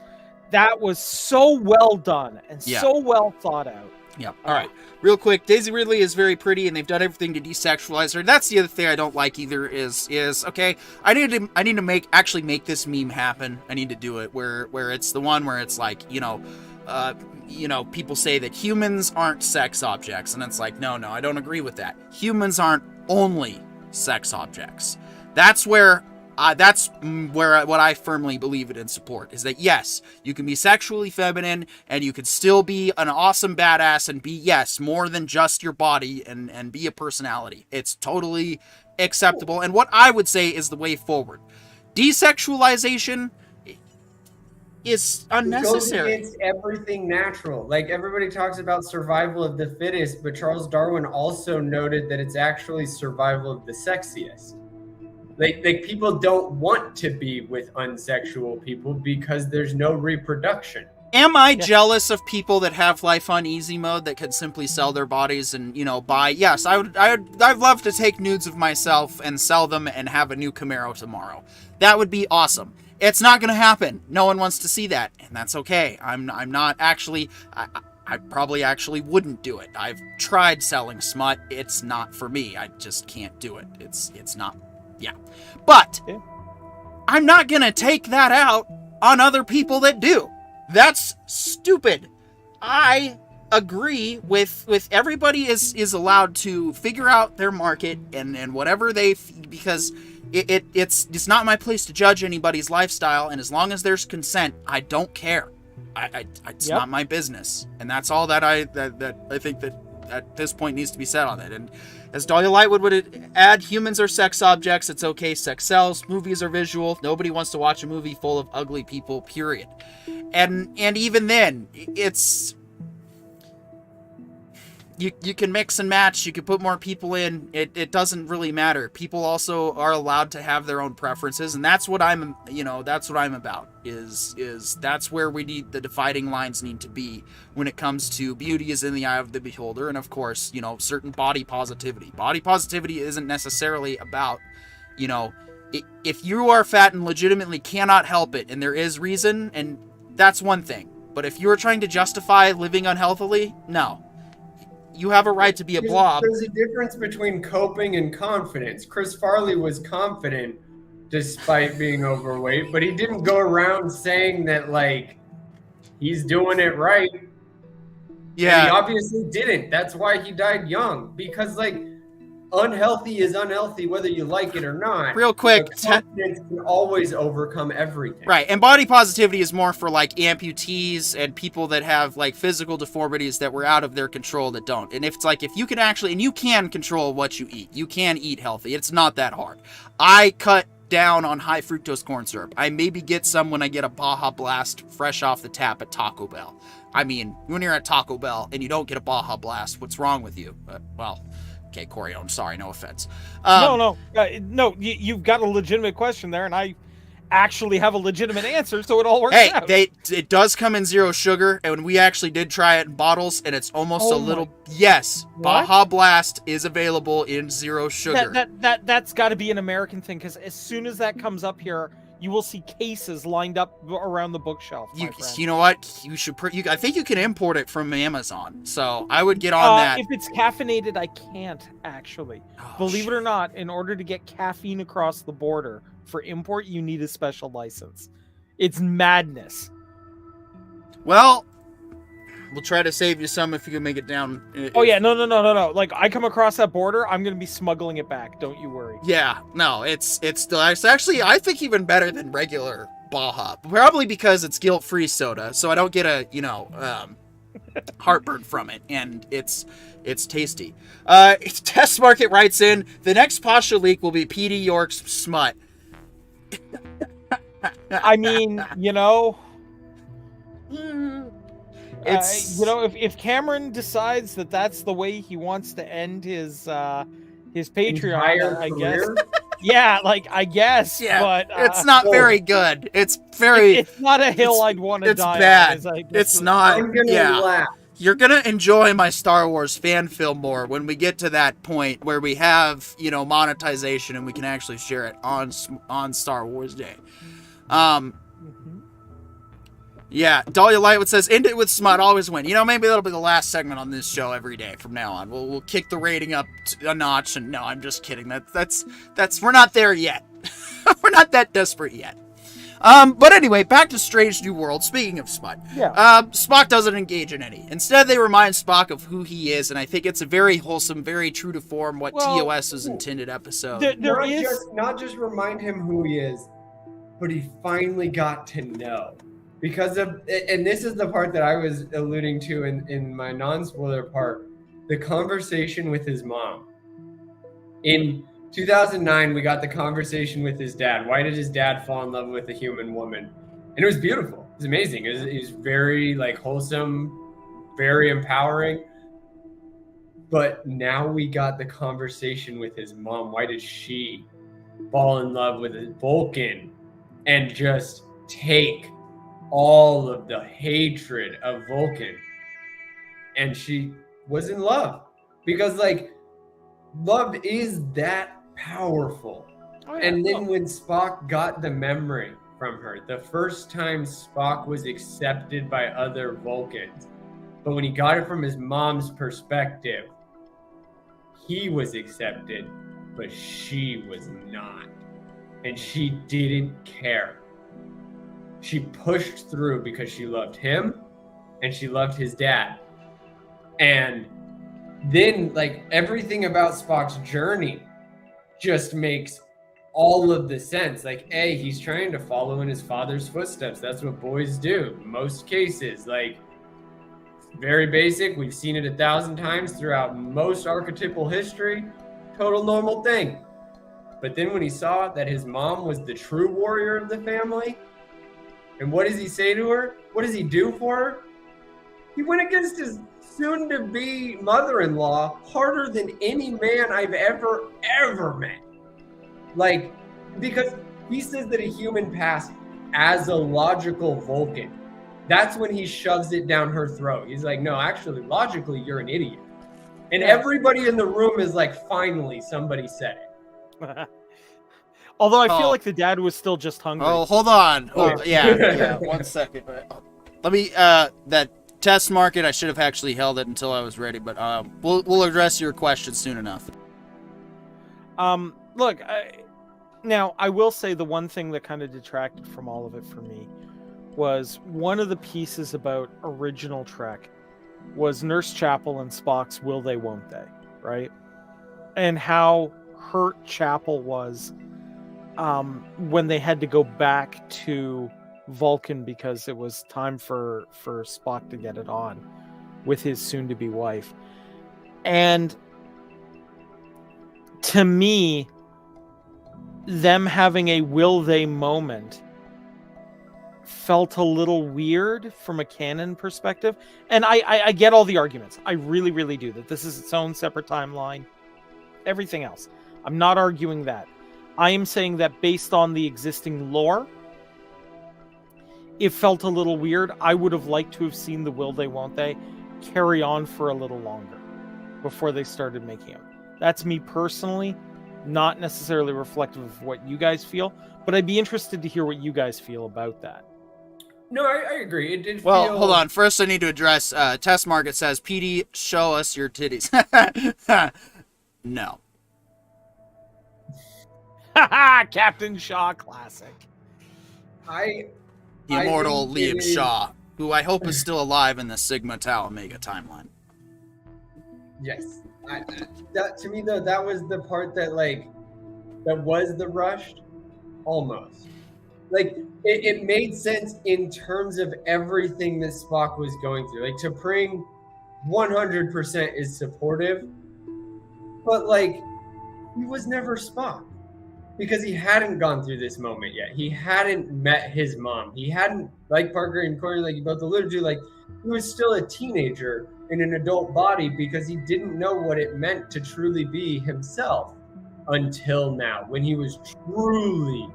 That was so well done and so well thought out. Yeah. All right. Real quick, Daisy Ridley is very pretty, and they've done everything to desexualize her. That's the other thing I don't like either. Is okay? I need to make this meme happen. I need to do it where it's the one where it's like, people say that humans aren't sex objects, and it's like, no, I don't agree with that. Humans aren't only sex objects. That's where what I firmly believe in and support, is that, yes, you can be sexually feminine and you can still be an awesome badass and be, yes, more than just your body and be a personality. It's totally acceptable. And what I would say is the way forward. Desexualization is unnecessary. It goes against everything natural. Like, everybody talks about survival of the fittest, but Charles Darwin also noted that it's actually survival of the sexiest. Like people don't want to be with unsexual people because there's no reproduction. Am I jealous of people that have life on easy mode that could simply sell their bodies and, buy? Yes, I'd love to take nudes of myself and sell them and have a new Camaro tomorrow. That would be awesome. It's not going to happen. No one wants to see that, and that's okay. I'm not actually. I probably actually wouldn't do it. I've tried selling smut. It's not for me. I just can't do it. It's not. Yeah, but I'm not going to take that out on other people that do. That's stupid. I agree with everybody is allowed to figure out their market and whatever because it's not my place to judge anybody's lifestyle, and as long as there's consent, I don't care. It's not my business, and that's all that I think that at this point needs to be said on it. And as Dahlia Lightwood would add, humans are sex objects. It's okay. Sex sells. Movies are visual. Nobody wants to watch a movie full of ugly people, period. And even then, it's... You can mix and match. You can put more people in. It doesn't really matter. People also are allowed to have their own preferences, and that's what I'm about. Is that's where we need the dividing lines need to be when it comes to beauty is in the eye of the beholder, and of course, certain body positivity. Body positivity isn't necessarily about, if you are fat and legitimately cannot help it, and there is reason, and that's one thing. But if you are trying to justify living unhealthily, no. You have a right to be a blob. There's a difference between coping and confidence. Chris Farley was confident despite being overweight, but he didn't go around saying that, like, he's doing it right. Yeah. And he obviously didn't. That's why he died young. Because, like, unhealthy is unhealthy whether you like it or not. Real quick, confidence can always overcome everything. Right, and body positivity is more for like amputees and people that have like physical deformities that were out of their control that don't. And if it's like, if you can actually, and you can control what you eat, you can eat healthy. It's not that hard. I cut down on high fructose corn syrup. I maybe get some when I get a Baja Blast fresh off the tap at Taco Bell. I mean, when you're at Taco Bell and you don't get a Baja Blast, what's wrong with you? Well, okay, Corey, I'm sorry, no offense. No, you've got a legitimate question there, and I actually have a legitimate answer, so it all works out. It does come in zero sugar, and we actually did try it in bottles, and it's almost a little... Yes, What? Baja Blast is available in zero sugar. That's got to be an American thing, because as soon as that comes up here, you will see cases lined up around the bookshelf. You know what? You should. I think you can import it from Amazon, so I would get on that. If it's caffeinated, I can't actually. Believe it or not, in order to get caffeine across the border for import, you need a special license. It's madness. Well, we'll try to save you some if you can make it down. No. Like, I come across that border, I'm going to be smuggling it back. Don't you worry. Yeah, no, it's actually, I think, even better than regular Baja. Probably because it's guilt-free soda, so I don't get a, heartburn from it, and it's tasty. Test Market writes in, the next Pasha leak will be P.D. York's smut. I mean, if Cameron decides that that's the way he wants to end his Patreon, I guess. Yeah, I guess. Yeah, but it's not very good. It's not a hill I'd want to die bad. on. It's not. I'm gonna laugh. You're gonna enjoy my Star Wars fan film more when we get to that point where we have, monetization and we can actually share it on Star Wars Day. Yeah, Dahlia Lightwood says, end it with smut, always win. Maybe that'll be the last segment on this show every day from now on. We'll kick the rating up a notch, and no, I'm just kidding. That's we're not there yet. We're not that desperate yet. But anyway, back to Strange New World. Speaking of smut, Spock doesn't engage in any. Instead, they remind Spock of who he is, and I think it's a very wholesome, very true to form what TOS's intended episode. Not just remind him who he is, but he finally got to know. Because of, and this is the part that I was alluding to in my non-spoiler part, the conversation with his mom. In 2009, we got the conversation with his dad. Why did his dad fall in love with a human woman? And it was beautiful. It was amazing. It was very wholesome, very empowering. But now we got the conversation with his mom. Why did she fall in love with a Vulcan and just take all of the hatred of Vulcan. And she was in love because, like, love is that powerful. Oh, yeah. And then when Spock got the memory from her, the first time Spock was accepted by other Vulcans, but when he got it from his mom's perspective, he was accepted, but she was not. And she didn't care. She pushed through because she loved him and she loved his dad. And then, like, everything about Spock's journey just makes all of the sense. Like, A, he's trying to follow in his father's footsteps. That's what boys do in most cases. Like, very basic. We've seen it 1,000 times throughout most archetypal history. Total normal thing. But then when he saw that his mom was the true warrior of the family, and what does he say to her? What does he do for her? He went against his soon-to-be mother-in-law harder than any man I've ever met. Like, because he says that a human passed as a logical Vulcan. That's when he shoves it down her throat. He's like, no, actually, logically, you're an idiot. And everybody in the room is like, finally, somebody said it. Although I feel like the dad was still just hungry. Oh, hold on. Yeah, 1 second. Let me, that test market, I should have actually held it until I was ready, but we'll address your question soon enough. Look, now I will say the one thing that kind of detracted from all of it for me was one of the pieces about original Trek was Nurse Chapel and Spock's will they, won't they, right? And how hurt Chapel was when they had to go back to Vulcan because it was time for Spock to get it on with his soon-to-be wife. And to me, them having a will they moment felt a little weird from a canon perspective. And I get all the arguments. I really, really do. That this is its own separate timeline. Everything else. I'm not arguing that. I am saying that based on the existing lore, it felt a little weird. I would have liked to have seen the will they, won't they carry on for a little longer before they started making it. That's me personally, not necessarily reflective of what you guys feel, but I'd be interested to hear what you guys feel about that. No, I agree. It did Well, feel... hold on. First, I need to address, Test Market says, PD, show us your titties. No. Captain Shaw classic. The immortal Liam Shaw, who I hope is still alive in the Sigma Tau Omega timeline. Yes. That, to me, though, that was the part that, like, that was the rushed, almost. Like, it made sense in terms of everything that Spock was going through. Like, T'Pring 100% is supportive, but, like, he was never Spock because he hadn't gone through this moment yet. He hadn't met his mom. He hadn't, like Parker and Corey, like you both alluded to, like, he was still a teenager in an adult body because he didn't know what it meant to truly be himself until now, when he was truly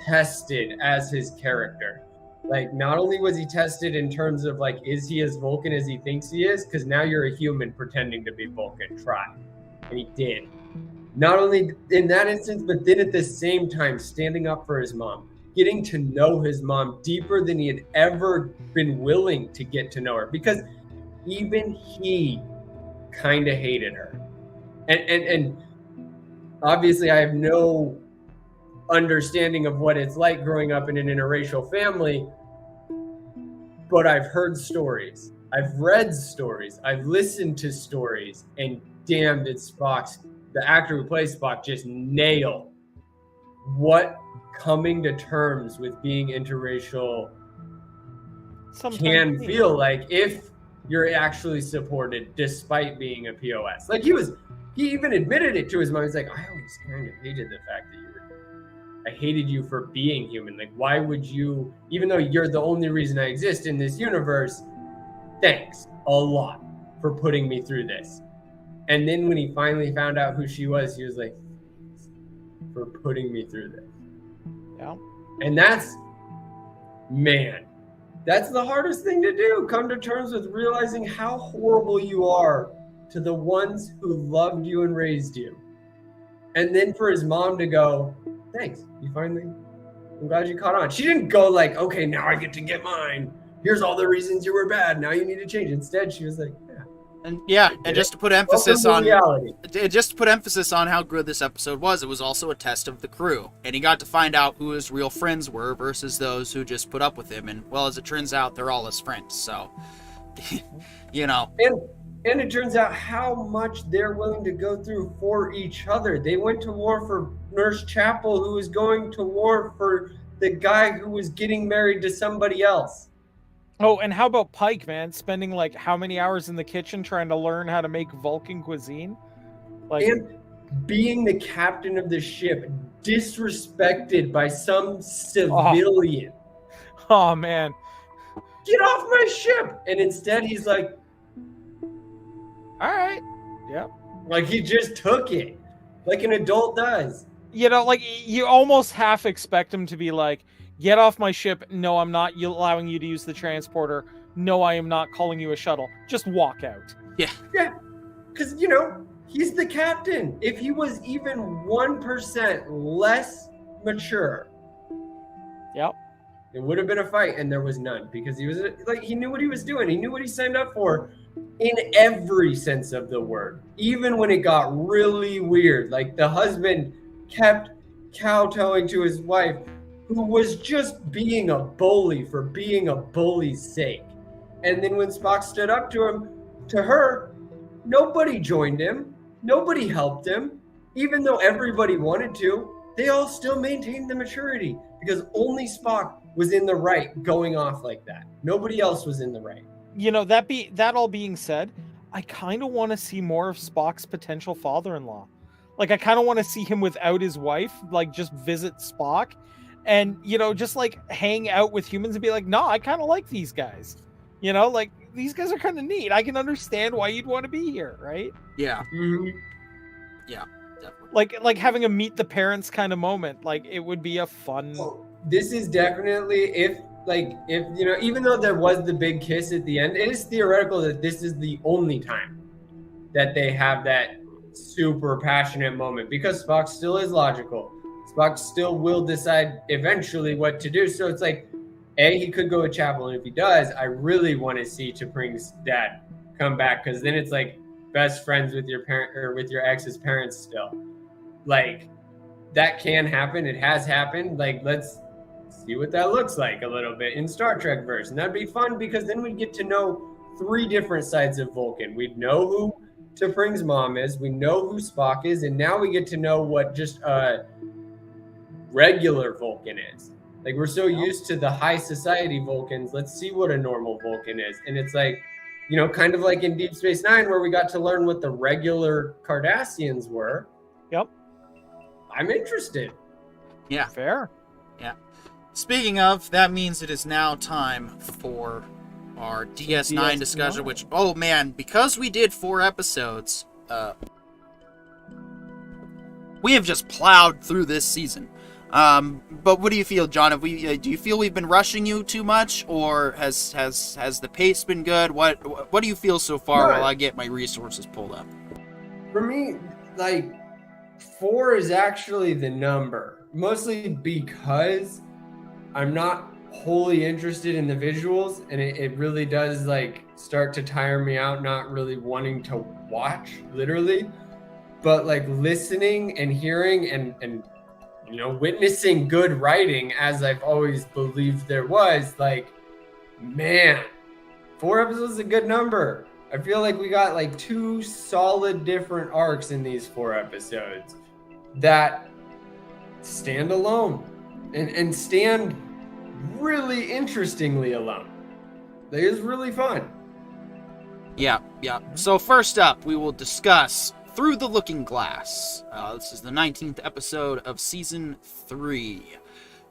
tested as his character. Like, not only was he tested in terms of, like, is he as Vulcan as he thinks he is? Because now you're a human pretending to be Vulcan. Try. And he did. Not only in that instance, but then at the same time, standing up for his mom, getting to know his mom deeper than he had ever been willing to get to know her. Because even he kind of hated her. And obviously I have no understanding of what it's like growing up in an interracial family, but I've heard stories, I've read stories, I've listened to stories, and damn did the actor who plays Spock just nail what coming to terms with being interracial can feel like if you're actually supported despite being a POS. Like, he even admitted it to his mom. He's like, I always kind of hated the fact that I hated you for being human. Like, why would you, even though you're the only reason I exist in this universe, thanks a lot for putting me through this. And then when he finally found out who she was, he was like, for putting me through this. Yeah. And that's the hardest thing to do. Come to terms with realizing how horrible you are to the ones who loved you and raised you. And then for his mom to go, thanks, I'm glad you caught on. She didn't go like, okay, now I get to get mine. Here's all the reasons you were bad. Now you need to change. Instead, she was like, and just to put emphasis on reality. Just to put emphasis on how good this episode was, it was also a test of the crew, and he got to find out who his real friends were versus those who just put up with him. And well, as it turns out, they're all his friends. So, you know. And it turns out how much they're willing to go through for each other. They went to war for Nurse Chapel, who was going to war for the guy who was getting married to somebody else. Oh, and how about Pike, man? Spending like how many hours in the kitchen trying to learn how to make Vulcan cuisine? And being the captain of the ship, disrespected by some civilian. Oh man. Get off my ship! And instead he's like, all right. Yep. Like he just took it. Like an adult does. You know, like you almost half expect him to be like, get off my ship. No, I'm not allowing you to use the transporter. No, I am not calling you a shuttle. Just walk out. Yeah. Yeah. Because, he's the captain. If he was even 1% less mature, yep, it would have been a fight, and there was none because he was like, he knew what he was doing. He knew what he signed up for in every sense of the word. Even when it got really weird, like the husband kept kowtowing to his wife, who was just being a bully for being a bully's sake. And then when Spock stood up to her, nobody joined him. Nobody helped him. Even though everybody wanted to, they all still maintained the maturity because only Spock was in the right going off like that. Nobody else was in the right. That all being said, I kind of want to see more of Spock's potential father-in-law. Like, I kind of want to see him without his wife, like, just visit Spock and, just, like, hang out with humans and be like, no, I kind of like these guys. Like, these guys are kind of neat. I can understand why you'd want to be here, right? Yeah. Mm-hmm. Yeah, definitely. Like having a meet the parents kind of moment. Like, it would be a fun... This is definitely, if even though there was the big kiss at the end, it is theoretical that this is the only time that they have that super passionate moment because Spock still is logical. Spock still will decide eventually what to do. So it's like, he could go with Chapel, and if he does, I really want to see T'Pring's dad come back because then it's like best friends with your parent or with your ex's parents still. Like, that can happen. It has happened. Like, let's see what that looks like a little bit in Star Trek verse. And that'd be fun because then we'd get to know 3 different sides of Vulcan. We'd know who T'Pring's mom is. We know who Spock is. And now we get to know what just regular Vulcan is. Like, we're so used to the high society Vulcans. Let's see what a normal Vulcan is. And it's like, kind of like in Deep Space Nine where we got to learn what the regular Cardassians were. Yep. I'm interested. Yeah. Fair. Yeah. Speaking of, that means it is now time for our DS9 discussion, which, oh man, because we did 4 episodes, we have just plowed through this season. But what do you feel, John? Do you feel we've been rushing you too much, or has the pace been good? What do you feel so far while I get my resources pulled up? For me, like, 4 is actually the number, mostly because I'm not wholly interested in the visuals, and it really does like start to tire me out, not really wanting to watch literally, but like listening and hearing and witnessing good writing, as I've always believed there was. Like, man, 4 episodes is a good number. I feel like we got like 2 solid different arcs in these 4 episodes that stand alone and stand really interestingly alone. It is really fun. Yeah. So first up, we will discuss Through the Looking Glass. This is the 19th episode of Season 3.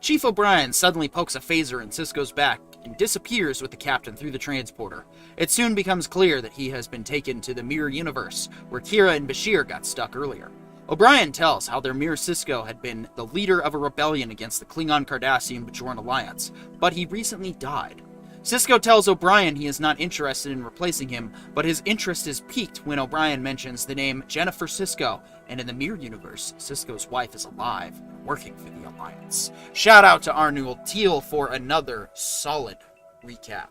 Chief O'Brien suddenly pokes a phaser in Sisko's back and disappears with the captain through the transporter. It soon becomes clear that he has been taken to the mirror universe, where Kira and Bashir got stuck earlier. O'Brien tells how their mirror Cisco had been the leader of a rebellion against the Klingon-Cardassian-Bajoran alliance, but he recently died. Cisco tells O'Brien he is not interested in replacing him, but his interest is piqued when O'Brien mentions the name Jennifer Cisco, and in the mirror universe, Cisco's wife is alive and working for the Alliance. Shout out to Arnold Teal for another solid recap.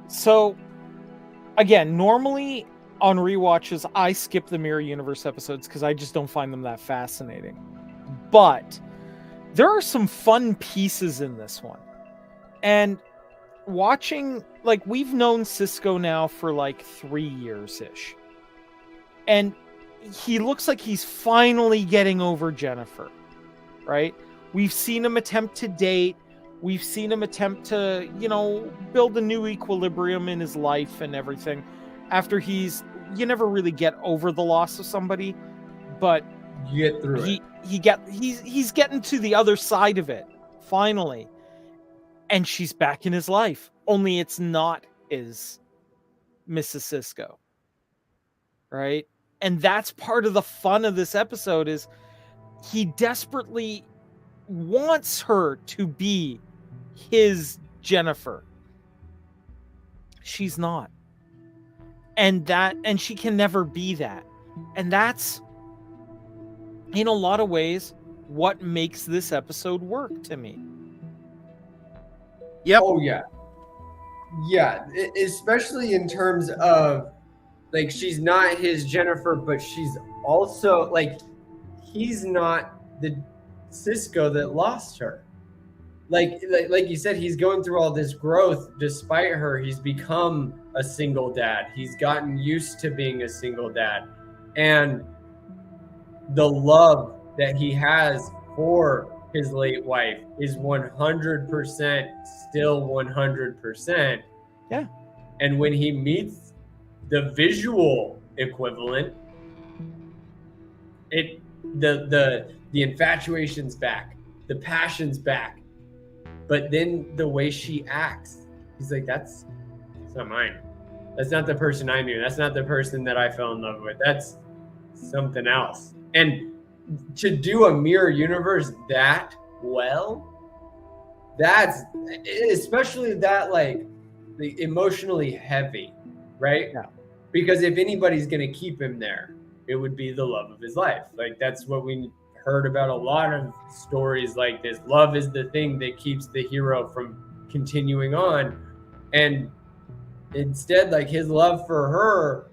So, again, normally on rewatches, I skip the Mirror Universe episodes because I just don't find them that fascinating. But there are some fun pieces in this one. And watching, like, we've known Cisco now for like 3 years-ish. And he looks like he's finally getting over Jennifer, right? We've seen him attempt to date. We've seen him attempt to, build a new equilibrium in his life and everything. After you never really get over the loss of somebody, but you get through it. He's getting to the other side of it, finally. And she's back in his life. Only it's not his Mrs. Cisco. Right? And that's part of the fun of this episode is he desperately wants her to be his Jennifer. She's not. And she can never be that. And that's, in a lot of ways, what makes this episode work to me. Yep. Oh, yeah. Yeah, especially in terms of, like, she's not his Jennifer, but she's also, like, he's not the Cisco that lost her. Like you said, he's going through all this growth despite her. He's become a single dad. He's gotten used to being a single dad. And the love that he has for his late wife is 100% still 100%. Yeah. And when he meets the visual equivalent, the infatuation's back, the passion's back. But then the way she acts, he's like, that's not mine. That's not the person I knew. That's not the person that I fell in love with. That's something else. And to do a mirror universe that well, that's especially that, like, the emotionally heavy, right? Yeah. Because if anybody's going to keep him there, it would be the love of his life. Like, that's what we heard about a lot of stories like this. Love is the thing that keeps the hero from continuing on. And instead, like, his love for her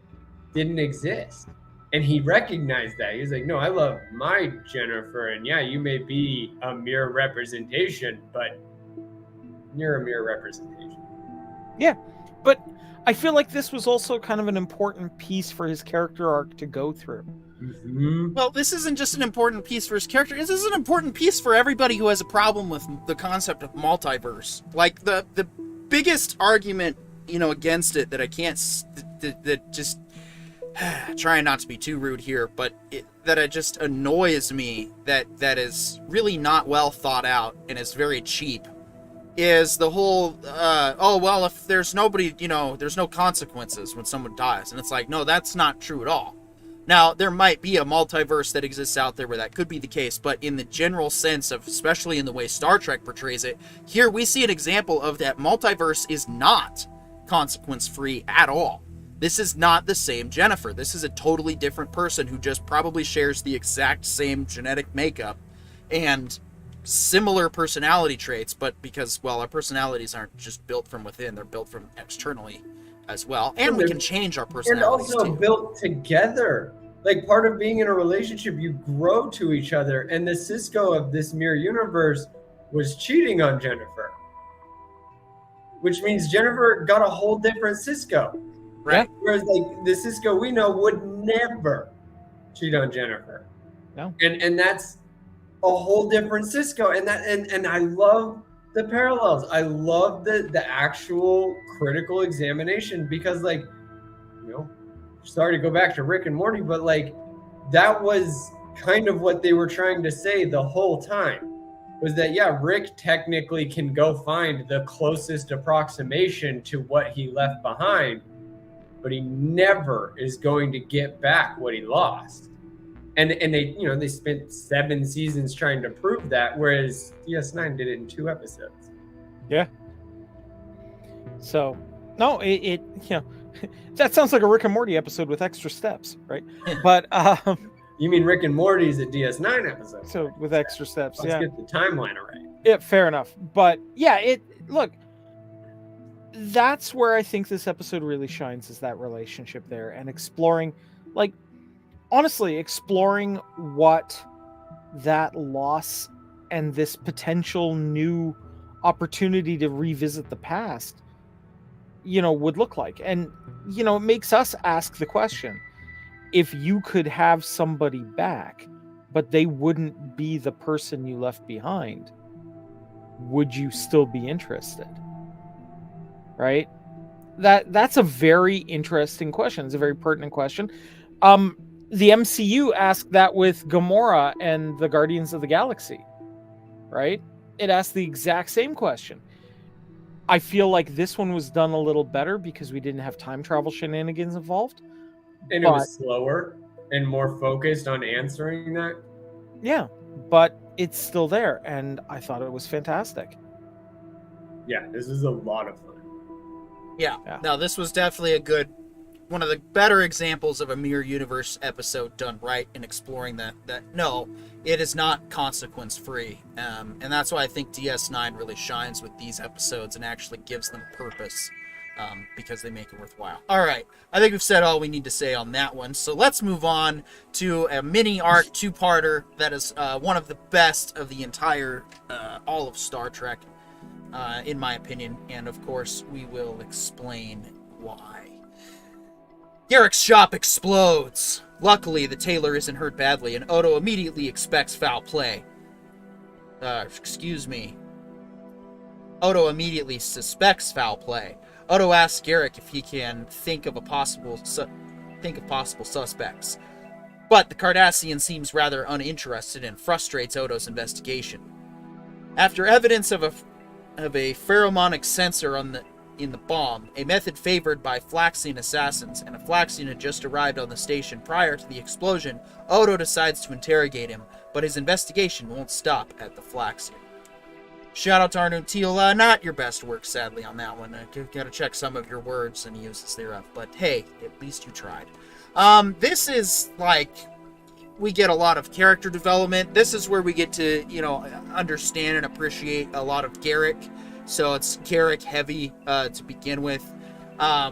didn't exist. And he recognized that. He was like, no, I love my Jennifer. And yeah, you may be a mere representation, but you're a mere representation. Yeah. But I feel like this was also kind of an important piece for his character arc to go through. Mm-hmm. Well, this isn't just an important piece for his character. This is an important piece for everybody who has a problem with the concept of multiverse. Like, the biggest argument, against it that I can't, that just, trying not to be too rude here, but that it just annoys me, that is really not well thought out and is very cheap, is the whole, if there's nobody, there's no consequences when someone dies. And it's like, no, that's not true at all. Now, there might be a multiverse that exists out there where that could be the case, but in the general sense of, especially in the way Star Trek portrays it, here we see an example of that multiverse is not consequence-free at all. This is not the same Jennifer. This is a totally different person who just probably shares the exact same genetic makeup and similar personality traits, but because, well, our personalities aren't just built from within, they're built from externally as well, and we can change our personalities and also too. Built together. Like, part of being in a relationship, you grow to each other. And the Cisco of this mirror universe was cheating on Jennifer, which means Jennifer got a whole different Cisco, right? Whereas, like, the Cisco we know would never cheat on Jennifer. No. And that's a whole different Cisco. And I love the parallels. I love the actual critical examination, because, like, sorry to go back to Rick and Morty, but, like, that was kind of what they were trying to say the whole time, was that, yeah, Rick technically can go find the closest approximation to what he left behind, but he never is going to get back what he lost. And they, you know, they spent 7 seasons trying to prove that, whereas DS9 did it in 2 episodes. Yeah. So, no, it you know, that sounds like a Rick and Morty episode with extra steps, right? But You mean Rick and Morty's a DS9 episode? so with extra steps, Let's yeah. get the timeline right. Yeah, fair enough. But yeah, look, that's where I think this episode really shines, is that relationship there, and exploring, like, honestly, exploring what that loss and this potential new opportunity to revisit the past, you know, would look like. And, you know, it makes us ask the question, if you could have somebody back, but they wouldn't be the person you left behind, would you still be interested? Right? That's a very interesting question. It's a very pertinent question. The MCU asked that with Gamora and the Guardians of the Galaxy, right? It asked the exact same question. I feel like this one was done a little better because we didn't have time travel shenanigans involved. And it was slower and more focused on answering that. Yeah, but it's still there, and I thought it was fantastic. Yeah, this is a lot of fun. Yeah. No, this was definitely one of the better examples of a mirror universe episode done right in exploring that no, it is not consequence free. And that's why I think DS9 really shines with these episodes and actually gives them purpose, because they make it worthwhile. All right. I think we've said all we need to say on that one. So let's move on to a mini arc 2-parter that is one of the best of the entire all of Star Trek, in my opinion. And of course, we will explain why. Garrick's shop explodes. Luckily, the tailor isn't hurt badly, and Odo immediately expects foul play. Odo immediately suspects foul play. Odo asks Garrick if he can think of possible suspects, but the Cardassian seems rather uninterested and frustrates Odo's investigation. After evidence of a pheromonic sensor in the bomb, a method favored by Flaxian assassins, and a Flaxian had just arrived on the station prior to the explosion, Odo decides to interrogate him, but his investigation won't stop at the Flaxian. Shout out to Arnold Teal, not your best work, sadly, on that one. Gotta check some of your words and uses thereof, but hey, at least you tried. This is, like, we get a lot of character development. This is where we get to, you know, understand and appreciate a lot of Garrick. So it's Garrick heavy to begin with. I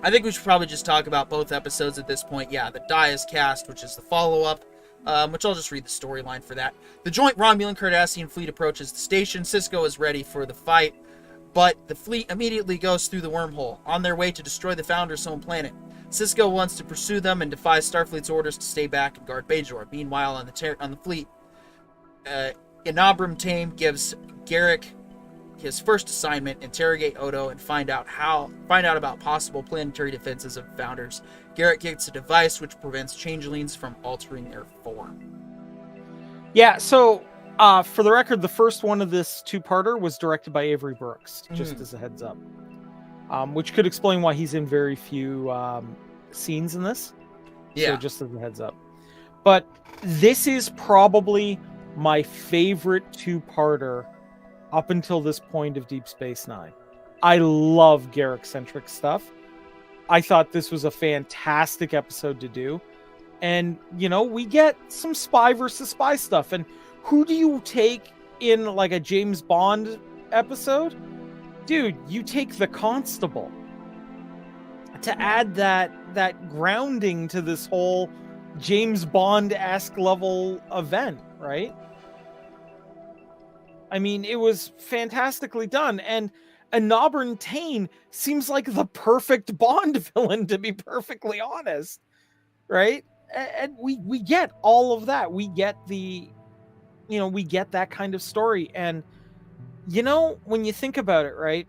think we should probably just talk about both episodes at this point. Yeah, the Die is Cast, which is the follow-up, which I'll just read the storyline for that. The joint Romulan-Cardassian fleet approaches the station. Sisko is ready for the fight, but the fleet immediately goes through the wormhole, on their way to destroy the Founder's home planet. Sisko wants to pursue them and defies Starfleet's orders to stay back and guard Bajor. Meanwhile, on the fleet, Inabram Tame gives Garrick his first assignment: interrogate Odo and find out about possible planetary defenses of Founders. Garrick gets a device which prevents changelings from altering their form. Yeah, so for the record, the first one of this 2-parter was directed by Avery Brooks, just as a heads up. Which could explain why he's in very few scenes in this. Yeah. So just as a heads up. But this is probably my favorite 2-parter up until this point of Deep Space Nine. I love Garrick-centric stuff. I thought this was a fantastic episode to do. And, you know, we get some spy versus spy stuff. And who do you take in, like, a James Bond episode? Dude, you take the Constable. To add that grounding to this whole James Bond-esque level event, right? I mean, it was fantastically done, and Inabram Tane seems like the perfect Bond villain, to be perfectly honest, right? And we get all of that. We get we get that kind of story, and you know, when you think about it, right?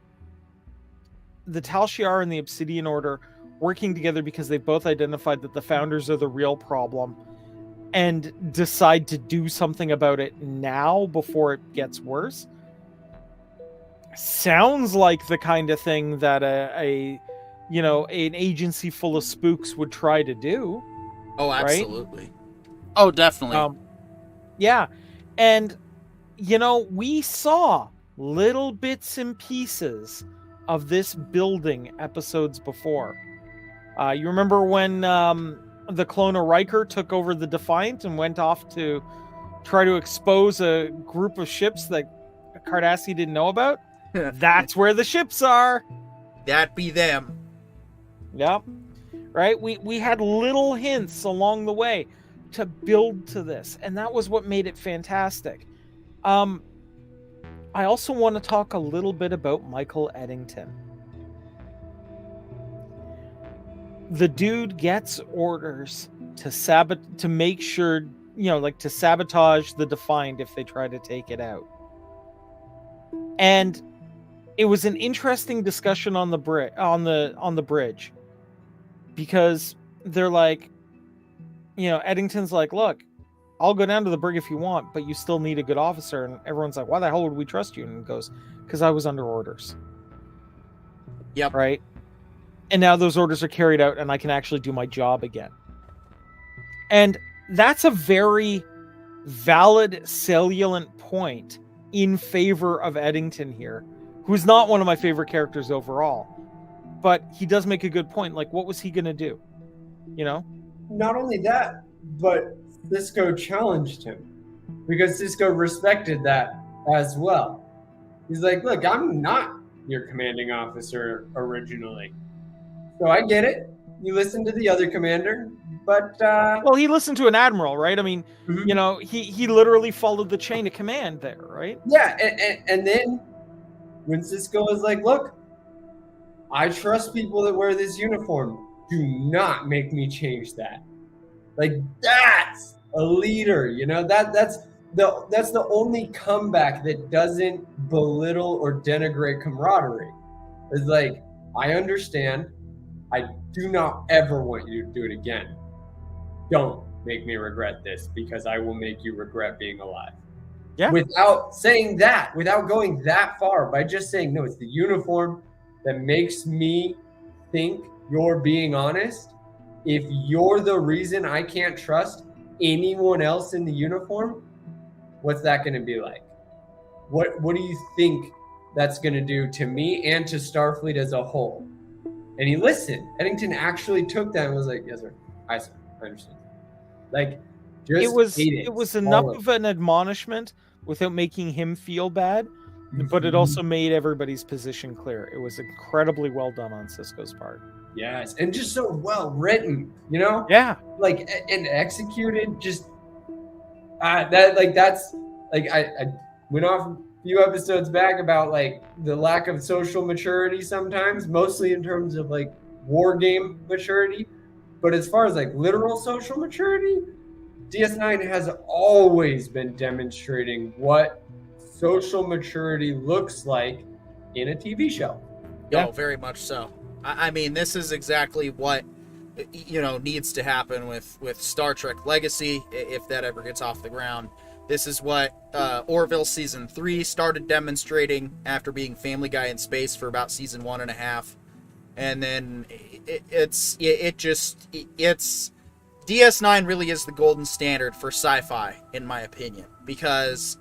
The Tal Shiar and the Obsidian Order working together because they've both identified that the Founders are the real problem, and decide to do something about it now before it gets worse. Sounds like the kind of thing that an agency full of spooks would try to do. Oh, absolutely. Oh, definitely. Yeah. And, we saw little bits and pieces of this building episodes before. You remember when the clone of Riker took over the Defiant and went off to try to expose a group of ships that Cardassia didn't know about? That's where the ships are. That be them. Yep. Right? We had little hints along the way to build to this, and that was what made it fantastic. I also want to talk a little bit about Michael Eddington. The dude gets orders to make sure, to sabotage the Defiant if they try to take it out. And it was an interesting discussion on the bridge, because they're like, Eddington's like, look, I'll go down to the brig if you want, but you still need a good officer. And everyone's like, why the hell would we trust you? And he goes, because I was under orders. Yep. Right? And now those orders are carried out and I can actually do my job again. And that's a very valid, salient point in favor of Eddington here, who's not one of my favorite characters overall. But he does make a good point. Like, what was he going to do? Not only that, but Sisko challenged him, because Sisko respected that as well. He's like, look, I'm not your commanding officer originally. So I get it. You listen to the other commander, but... Well, he listened to an admiral, right? I mean, mm-hmm. He literally followed the chain of command there, right? Yeah, and then when Sisko was like, look, I trust people that wear this uniform. Do not make me change that. Like, that's a leader, that's the only comeback that doesn't belittle or denigrate camaraderie. It's like, I understand. I do not ever want you to do it again. Don't make me regret this, because I will make you regret being alive. Yeah. Without saying that, without going that far, by just saying, no, it's the uniform that makes me think you're being honest. If you're the reason I can't trust anyone else in the uniform, what's that going to be like? What do you think that's going to do to me and to Starfleet as a whole? And he listened. Eddington actually took that and was like, yes, sir. I understand. Like, just it was enough of an admonishment without making him feel bad, but it also made everybody's position clear. It was incredibly well done on Sisko's part. Yes, and just so well written, Yeah. Like, and executed. Just I went off a few episodes back about like the lack of social maturity sometimes, mostly in terms of like war game maturity. But as far as like literal social maturity, DS9 has always been demonstrating what social maturity looks like in a TV show. Yeah, very much so. I mean, this is exactly what needs to happen with Star Trek Legacy, if that ever gets off the ground. This is what Orville Season 3 started demonstrating after being Family Guy in space for about Season 1.5. And then it's DS9 really is the golden standard for sci-fi, in my opinion, because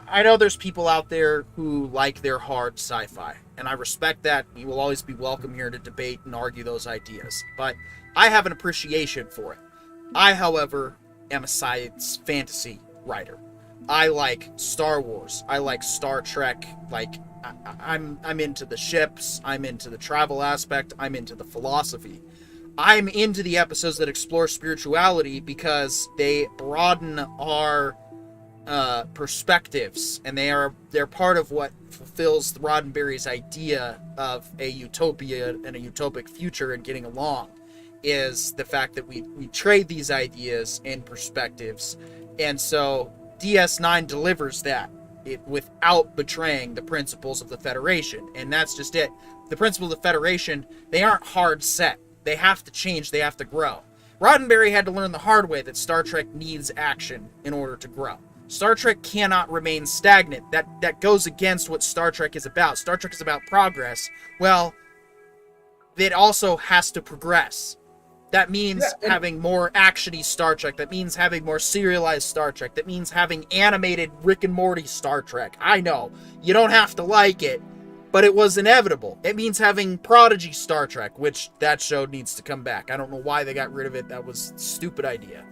I know there's people out there who like their hard sci-fi, and I respect that. You will always be welcome here to debate and argue those ideas, but I have an appreciation for it. I, however, am a science fantasy writer. I like Star Wars. I like Star Trek. Like, I'm into the ships. I'm into the travel aspect. I'm into the philosophy. I'm into the episodes that explore spirituality because they broaden our perspectives, and they're part of what fulfills Roddenberry's idea of a utopia and a utopic future and getting along, is the fact that we trade these ideas and perspectives. And so DS9 delivers that without betraying the principles of the Federation. And that's just it. The principles of the Federation, they aren't hard set. They have to change, they have to grow. Roddenberry had to learn the hard way that Star Trek needs action in order to grow. Star Trek cannot remain stagnant. That goes against what Star Trek is about. Star Trek is about progress. Well, it also has to progress. That means Yeah, and- having more action-y Star Trek. That means having more serialized Star Trek. That means having animated Rick and Morty Star Trek. I know. You don't have to like it, but it was inevitable. It means having Prodigy Star Trek, which that show needs to come back. I don't know why they got rid of it. That was a stupid idea.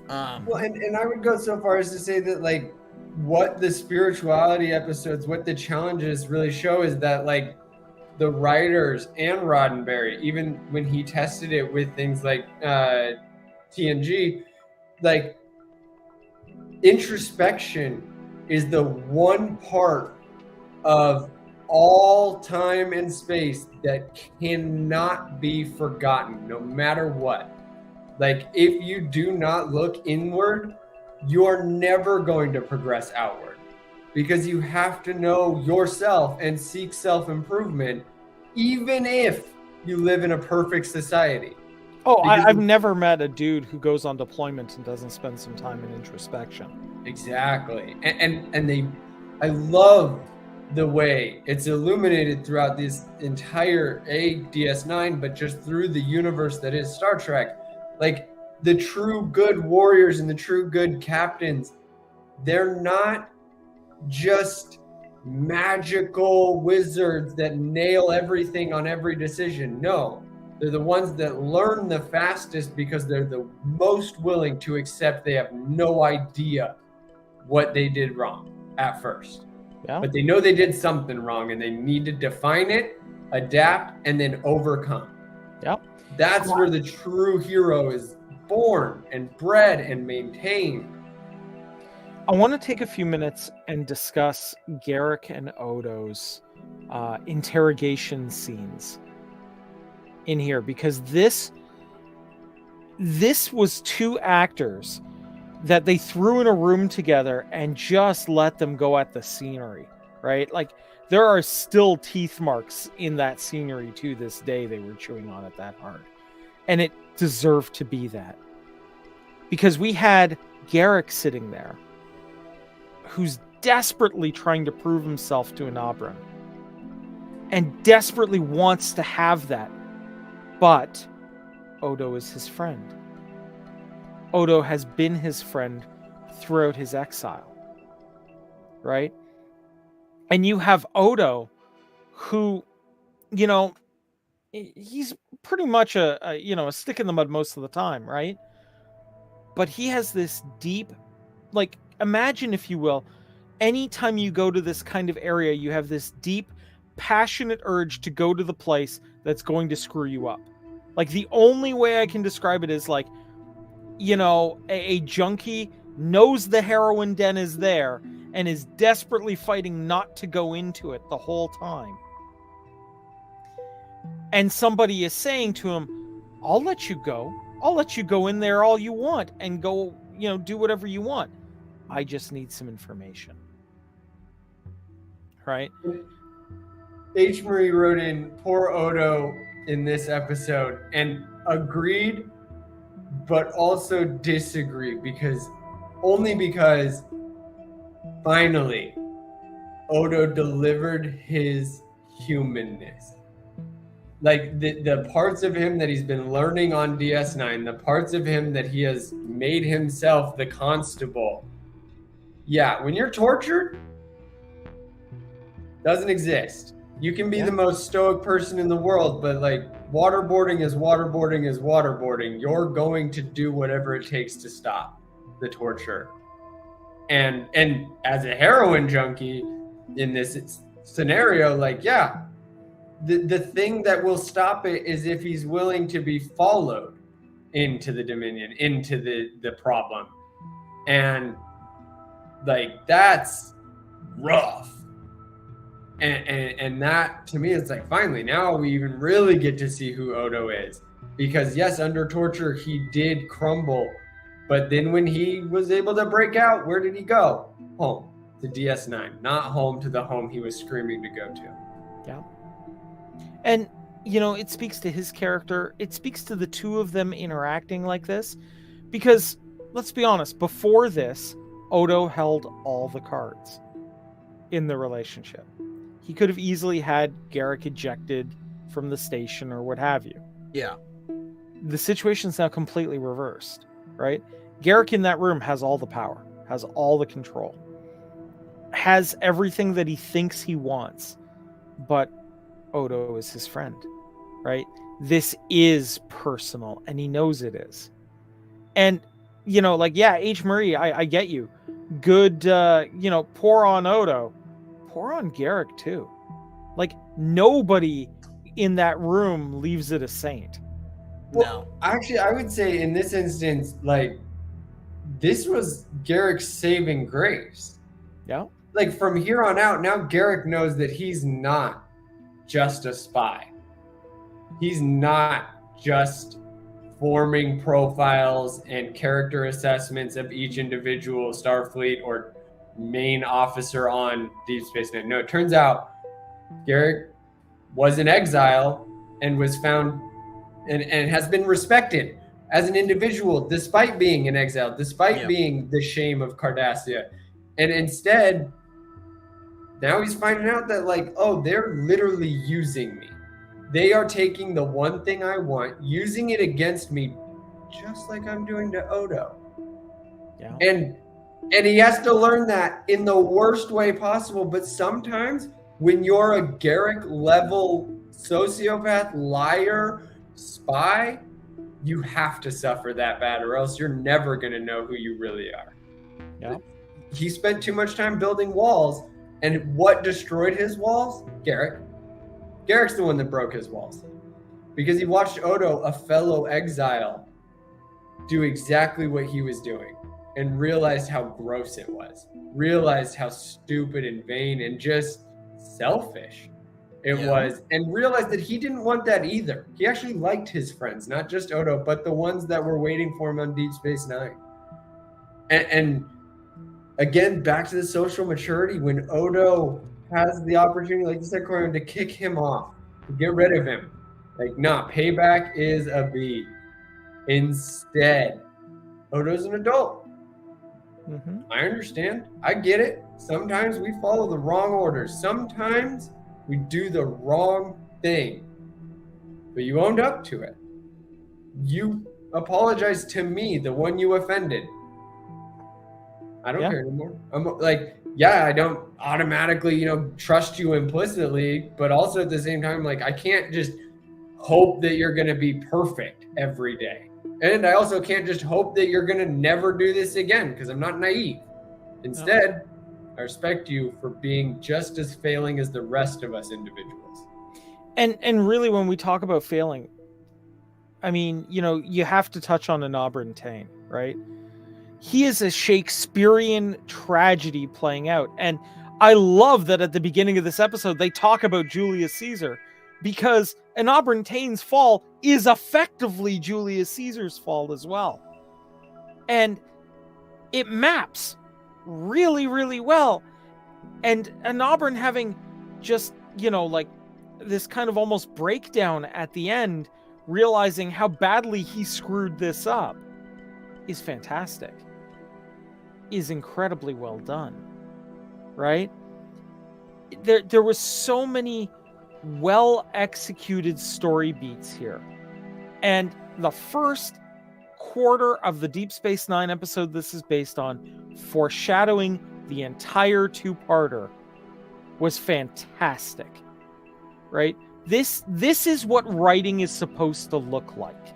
Well, and I would go so far as to say that, like, what the spirituality episodes, what the challenges really show is that, like, the writers and Roddenberry, even when he tested it with things like TNG, like, introspection is the one part of all time and space that cannot be forgotten, no matter what. Like, if you do not look inward, you're never going to progress outward, because you have to know yourself and seek self-improvement, even if you live in a perfect society. Oh, Because- I've never met a dude who goes on deployment and doesn't spend some time in introspection. Exactly. I love the way it's illuminated throughout this entire DS9, but just through the universe that is Star Trek. Like, the true good warriors and the true good captains, they're not just magical wizards that nail everything on every decision. No, they're the ones that learn the fastest because they're the most willing to accept they have no idea what they did wrong at first. Yeah. But they know they did something wrong and they need to define it, adapt, and then overcome. Yep. That's where the true hero is born and bred and maintained. I want to take a few minutes and discuss Garrick and Odo's interrogation scenes in here, because this was two actors that they threw in a room together and just let them go at the scenery, right? Like, there are still teeth marks in that scenery to this day. They were chewing on it that hard. And it deserved to be that. Because we had Garrick sitting there, who's desperately trying to prove himself to Anabran. And desperately wants to have that. But Odo is his friend. Odo has been his friend throughout his exile. Right? And you have Odo, who, you know, he's pretty much a stick in the mud most of the time, right? But he has this deep, like, imagine, if you will, anytime you go to this kind of area, you have this deep, passionate urge to go to the place that's going to screw you up. Like, the only way I can describe it is like, you know, a junkie knows the heroin den is there and is desperately fighting not to go into it the whole time. And somebody is saying to him, I'll let you go. I'll let you go in there all you want and go, you know, do whatever you want. I just need some information. Right? H. Marie wrote in poor Odo in this episode and agreed, but also disagreed, because finally Odo delivered his humanness. Like, the parts of him that he's been learning on DS9, the parts of him that he has made himself the constable. Yeah, when you're tortured, doesn't exist. You can be the most stoic person in the world, but, like, waterboarding is waterboarding is waterboarding. You're going to do whatever it takes to stop the torture. And as a heroin junkie in this scenario, like, yeah, the thing that will stop it is if he's willing to be followed into the Dominion, into the problem. And, like, that's rough. And that, to me, it's like, finally, now we even really get to see who Odo is. Because, yes, under torture, he did crumble. But then when he was able to break out, where did he go? Home to DS9, not home to the home he was screaming to go to. Yeah. And, you know, it speaks to his character. It speaks to the two of them interacting like this. Because, let's be honest, before this, Odo held all the cards in the relationship. He could have easily had Garrick ejected from the station or what have you. Yeah. the situation's now completely reversed, right? Garrick in that room has all the power, has all the control, has everything that he thinks he wants, but Odo is his friend, right? This is personal, and he knows it is. And, yeah, H. Murray, I get you. Good, pour on Odo. Pour on Garrick, too. Like, nobody in that room leaves it a saint. Well, actually, I would say in this instance, like, this was Garrick's saving grace. Yeah. Like, from here on out, now Garrick knows that he's not just a spy. He's not just forming profiles and character assessments of each individual Starfleet or main officer on Deep Space Nine. No, it turns out Garrick was in exile and was found and has been respected as an individual despite being in exile, despite being the shame of Cardassia. And instead, now he's finding out that, like, oh, they're literally using me. They are taking the one thing I want, using it against me, just like I'm doing to Odo. Yeah. And he has to learn that in the worst way possible. But sometimes when you're a Garrick level sociopath, liar, spy, you have to suffer that bad, or else you're never going to know who you really are. Yeah. He spent too much time building walls, and what destroyed his walls? Garrick. Garrick's the one that broke his walls, because he watched Odo, a fellow exile, do exactly what he was doing and realized how gross it was, realized how stupid and vain and just selfish it was, and realized that he didn't want that either. He actually liked his friends, not just Odo, but the ones that were waiting for him on Deep Space Nine. And again, back to the social maturity, when Odo has the opportunity, like you said, Corian, to kick him off, to get rid of him. Like, nah, payback is a beat. Instead, Odo's an adult. Mm-hmm. I understand. I get it. Sometimes we follow the wrong orders. Sometimes we do the wrong thing. But you owned up to it. You apologized to me, the one you offended. I don't care anymore. I'm like, I don't automatically, trust you implicitly, but also at the same time, like, I can't just hope that you're going to be perfect every day. And I also can't just hope that you're going to never do this again, because I'm not naive. Instead, I respect you for being just as failing as the rest of us individuals. And really, when we talk about failing, I mean, you have to touch on Anabran Tain, right? He is a Shakespearean tragedy playing out. And I love that at the beginning of this episode, they talk about Julius Caesar, because Anabran Tain's fall is effectively Julius Caesar's fall as well. And it maps really, really well. And Anabran having just, like this kind of almost breakdown at the end, realizing how badly he screwed this up, is fantastic. Is incredibly well done, right? There was so many well-executed story beats here. And the first quarter of the Deep Space Nine episode this is based on, foreshadowing the entire two-parter, was fantastic, right? This is what writing is supposed to look like,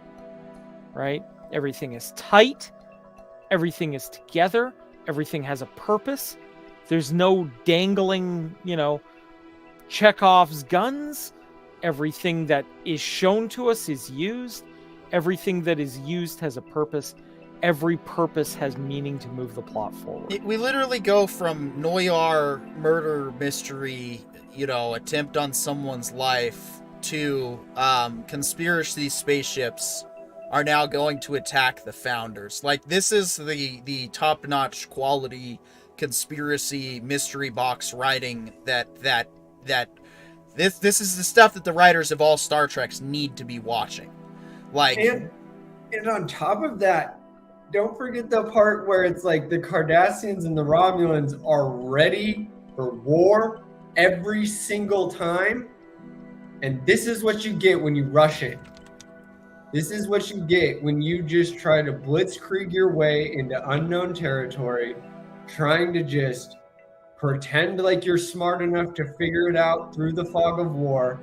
right? Everything is tight. Everything is together. Everything has a purpose. There's no dangling, Chekhov's guns. Everything that is shown to us is used. Everything that is used has a purpose. Every purpose has meaning to move the plot forward. We literally go from noir murder mystery, attempt on someone's life, to conspiracy spaceships are now going to attack the founders. Like, this is the top-notch quality conspiracy mystery box writing that this is the stuff that the writers of all Star Treks need to be watching. Like, and on top of that, don't forget the part where it's like the Cardassians and the Romulans are ready for war every single time, and this is what you get when you rush it. This is what you get when you just try to blitzkrieg your way into unknown territory, trying to just pretend like you're smart enough to figure it out through the fog of war.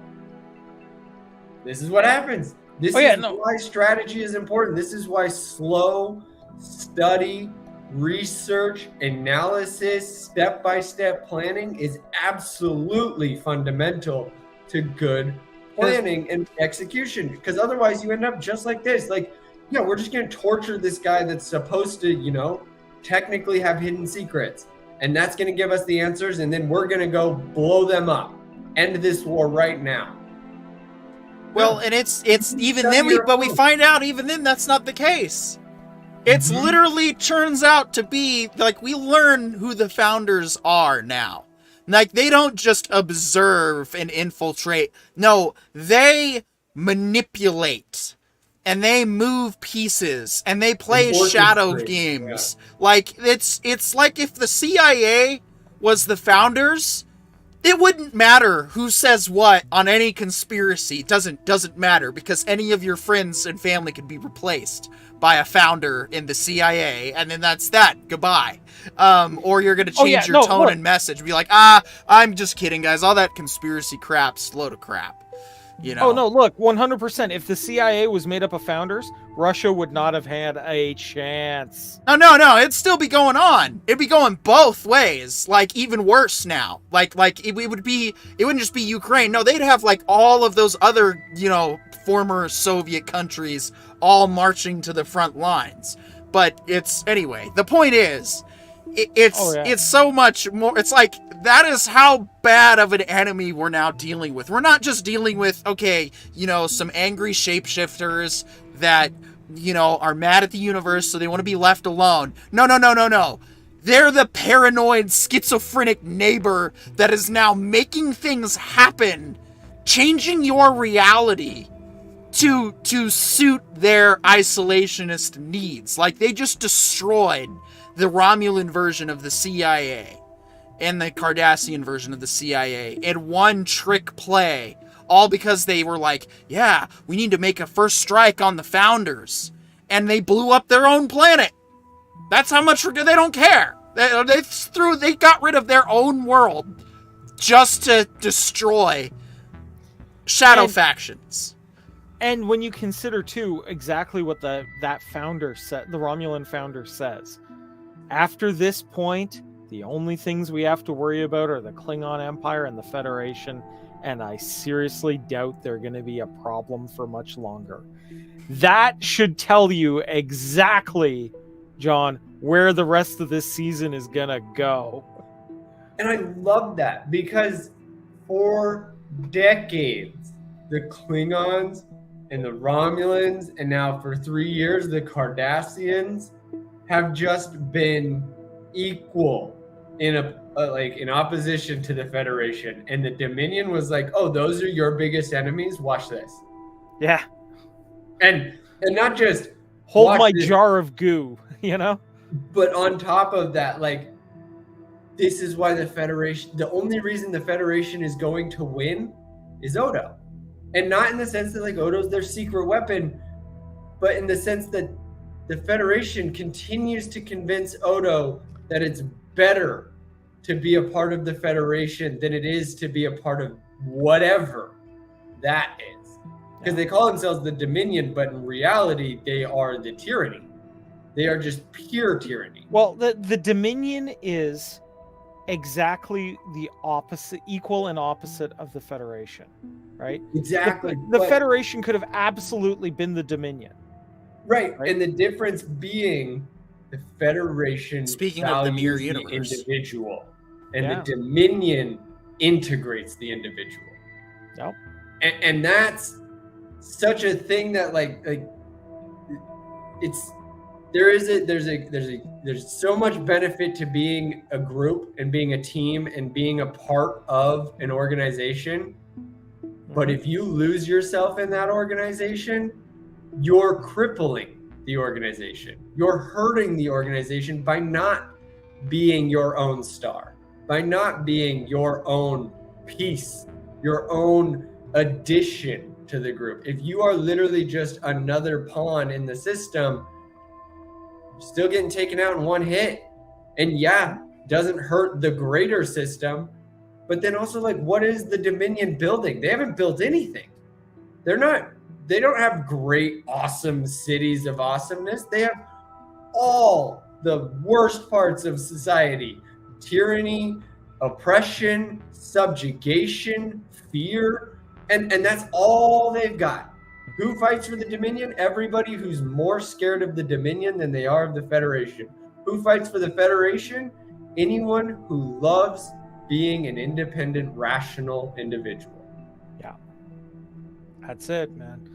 This is what happens. This is why strategy is important. This is why slow study, research, analysis, step-by-step planning is absolutely fundamental to good planning and execution. Because otherwise you end up just like this. Like, yeah, we're just going to torture this guy that's supposed to, you know, technically have hidden secrets. And that's going to give us the answers, and then we're going to go blow them up. End this war right now. Well, and it's even then we find out even then that's not the case. It's literally turns out to be like we learn who the founders are now. Like they don't just observe and infiltrate. No, they manipulate. And they move pieces, and they play shadow games. Yeah. Like it's like if the CIA was the founders, it wouldn't matter who says what on any conspiracy. It doesn't matter because any of your friends and family could be replaced by a founder in the CIA, and then that's that. Goodbye. Or you're gonna change your tone and message, be like, I'm just kidding, guys. All that conspiracy crap's load of crap. You know? Oh, no, look, 100%. If the CIA was made up of founders, Russia would not have had a chance. Oh, no, it'd still be going on. It'd be going both ways, like, even worse now. Like it wouldn't just be Ukraine. No, they'd have, like, all of those other, you know, former Soviet countries all marching to the front lines. But anyway, the point is, it's so much more. It's like that is how bad of an enemy we're now dealing with. We're not just dealing with, okay, you know, some angry shapeshifters that, you know, are mad at the universe so they want to be left alone. No. They're the paranoid, schizophrenic neighbor that is now making things happen, changing your reality to suit their isolationist needs. Like they just destroyed the Romulan version of the CIA and the Cardassian version of the CIA in one trick play, all because they were like, yeah, we need to make a first strike on the founders, and they blew up their own planet. That's how much they don't care. They got rid of their own world just to destroy shadow factions. And when you consider too exactly what that founder said, the Romulan founder says, after this point, the only things we have to worry about are the Klingon Empire and the Federation, and I seriously doubt they're going to be a problem for much longer. That should tell you exactly, John, where the rest of this season is going to go. And I love that because for decades, the Klingons and the Romulans, and now for 3 years, the Cardassians have just been equal in in opposition to the Federation. And the Dominion was like, oh, those are your biggest enemies? Watch this. Yeah. And not just hold my jar of goo, you know? But on top of that, like, this is why the only reason the Federation is going to win is Odo. And not in the sense that, like, Odo's their secret weapon, but in the sense that the Federation continues to convince Odo that it's better to be a part of the Federation than it is to be a part of whatever that is. Because they call themselves the Dominion, but in reality, they are the tyranny. They are just pure tyranny. Well, the Dominion is exactly the opposite, equal and opposite of the Federation, right? Exactly. The Federation could have absolutely been the Dominion. Right. And the difference being the Federation speaking of the mirror universe, the individual, and the Dominion integrates the individual. Yep. And that's such a thing that like it's there's so much benefit to being a group and being a team and being a part of an organization. But if you lose yourself in that organization, you're crippling the organization. You're hurting the organization by not being your own star, by not being your own piece, your own addition to the group. If you are literally just another pawn in the system, you're still getting taken out in one hit. And yeah, doesn't hurt the greater system. But then also, like, what is the Dominion building? They haven't built anything. They don't have great, awesome cities of awesomeness. They have all the worst parts of society: tyranny, oppression, subjugation, fear, and that's all they've got. Who fights for the Dominion? Everybody who's more scared of the Dominion than they are of the Federation. Who fights for the Federation? Anyone who loves being an independent, rational individual. Yeah. That's it, man.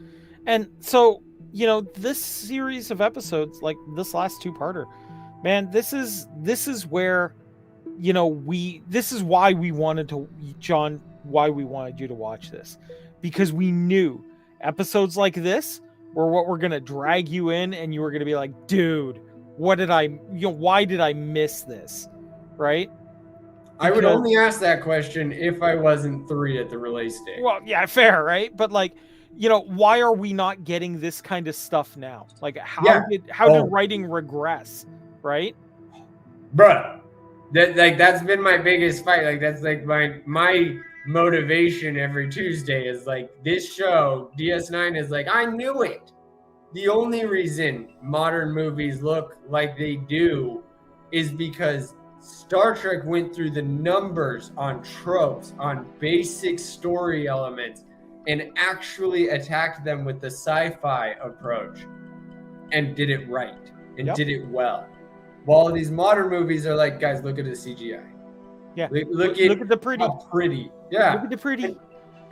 And so, you know, this series of episodes, like this last two-parter, man, this is where, you know, this is why we wanted to, John, why we wanted you to watch this. Because we knew episodes like this were what were going to drag you in, and you were going to be like, dude, why did I miss this? Right? I would only ask that question if I wasn't 3 at the release date. Well, yeah, fair, right? But like, you know, why are we not getting this kind of stuff now? Like, how did writing regress, right? Bruh, that's been my biggest fight. Like, that's like my motivation every Tuesday is like, this show, DS9, is like, I knew it. The only reason modern movies look like they do is because Star Trek went through the numbers on tropes, on basic story elements, and actually attacked them with the sci-fi approach and did it right and did it well. While these modern movies are like, guys, look at the CGI. Yeah. Look at the pretty. How pretty. Yeah. Look at the pretty.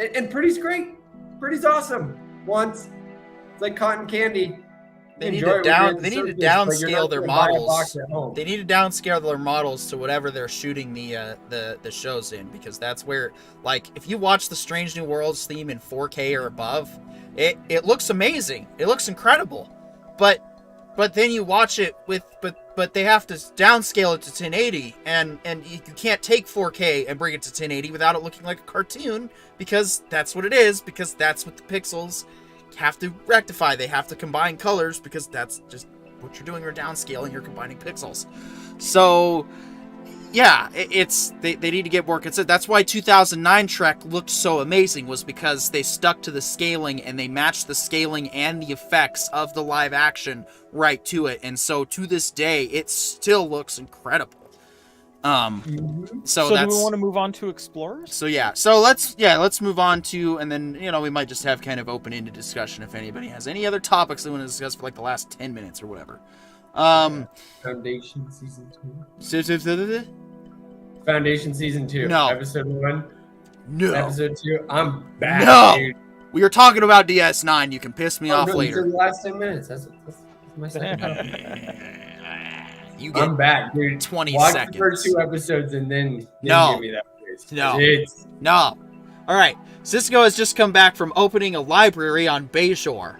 And pretty's great. Pretty's awesome. Once. It's like cotton candy. They need to downscale their models. They need to downscale their models to whatever they're shooting the shows in, because that's where, like, if you watch the Strange New Worlds theme in 4K or above, it looks amazing. It looks incredible. But then you watch it but they have to downscale it to 1080, and you can't take 4K and bring it to 1080 without it looking like a cartoon, because that's what it is, because that's what the pixels have to rectify. They have to combine colors, because that's just what you're doing. You're downscaling, you're combining pixels. So yeah, they need to get more consistent. That's why 2009 Trek looked so amazing, was because they stuck to the scaling and they matched the scaling and the effects of the live action right to it. And so to this day, it still looks incredible. So do we want to move on to Explorers? So let's move on to, and then, you know, we might just have kind of open-ended discussion if anybody has any other topics they want to discuss for like the last 10 minutes or whatever. Foundation season 2. Foundation season 2. No. Episode 1. No. Episode 2. I'm back. No. Dude. We were talking about DS9. You can piss me off later. The last 10 minutes. That's my second. I'm back, dude. 20 Watch seconds. the first 2 episodes and then give me that face. No. All right. Cisco has just come back from opening a library on Bayshore.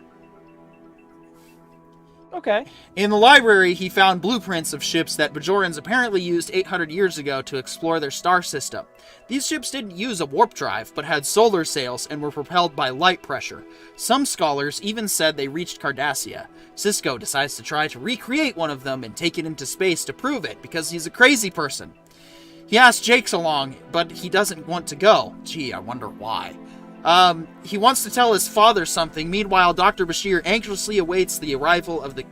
Okay. In the library, he found blueprints of ships that Bajorans apparently used 800 years ago to explore their star system. These ships didn't use a warp drive, but had solar sails and were propelled by light pressure. Some scholars even said they reached Cardassia. Cisco decides to try to recreate one of them and take it into space to prove it, because he's a crazy person. He asks Jakes along, but he doesn't want to go. Gee, I wonder why. He wants to tell his father something. Meanwhile, Dr. Bashir anxiously awaits the arrival of the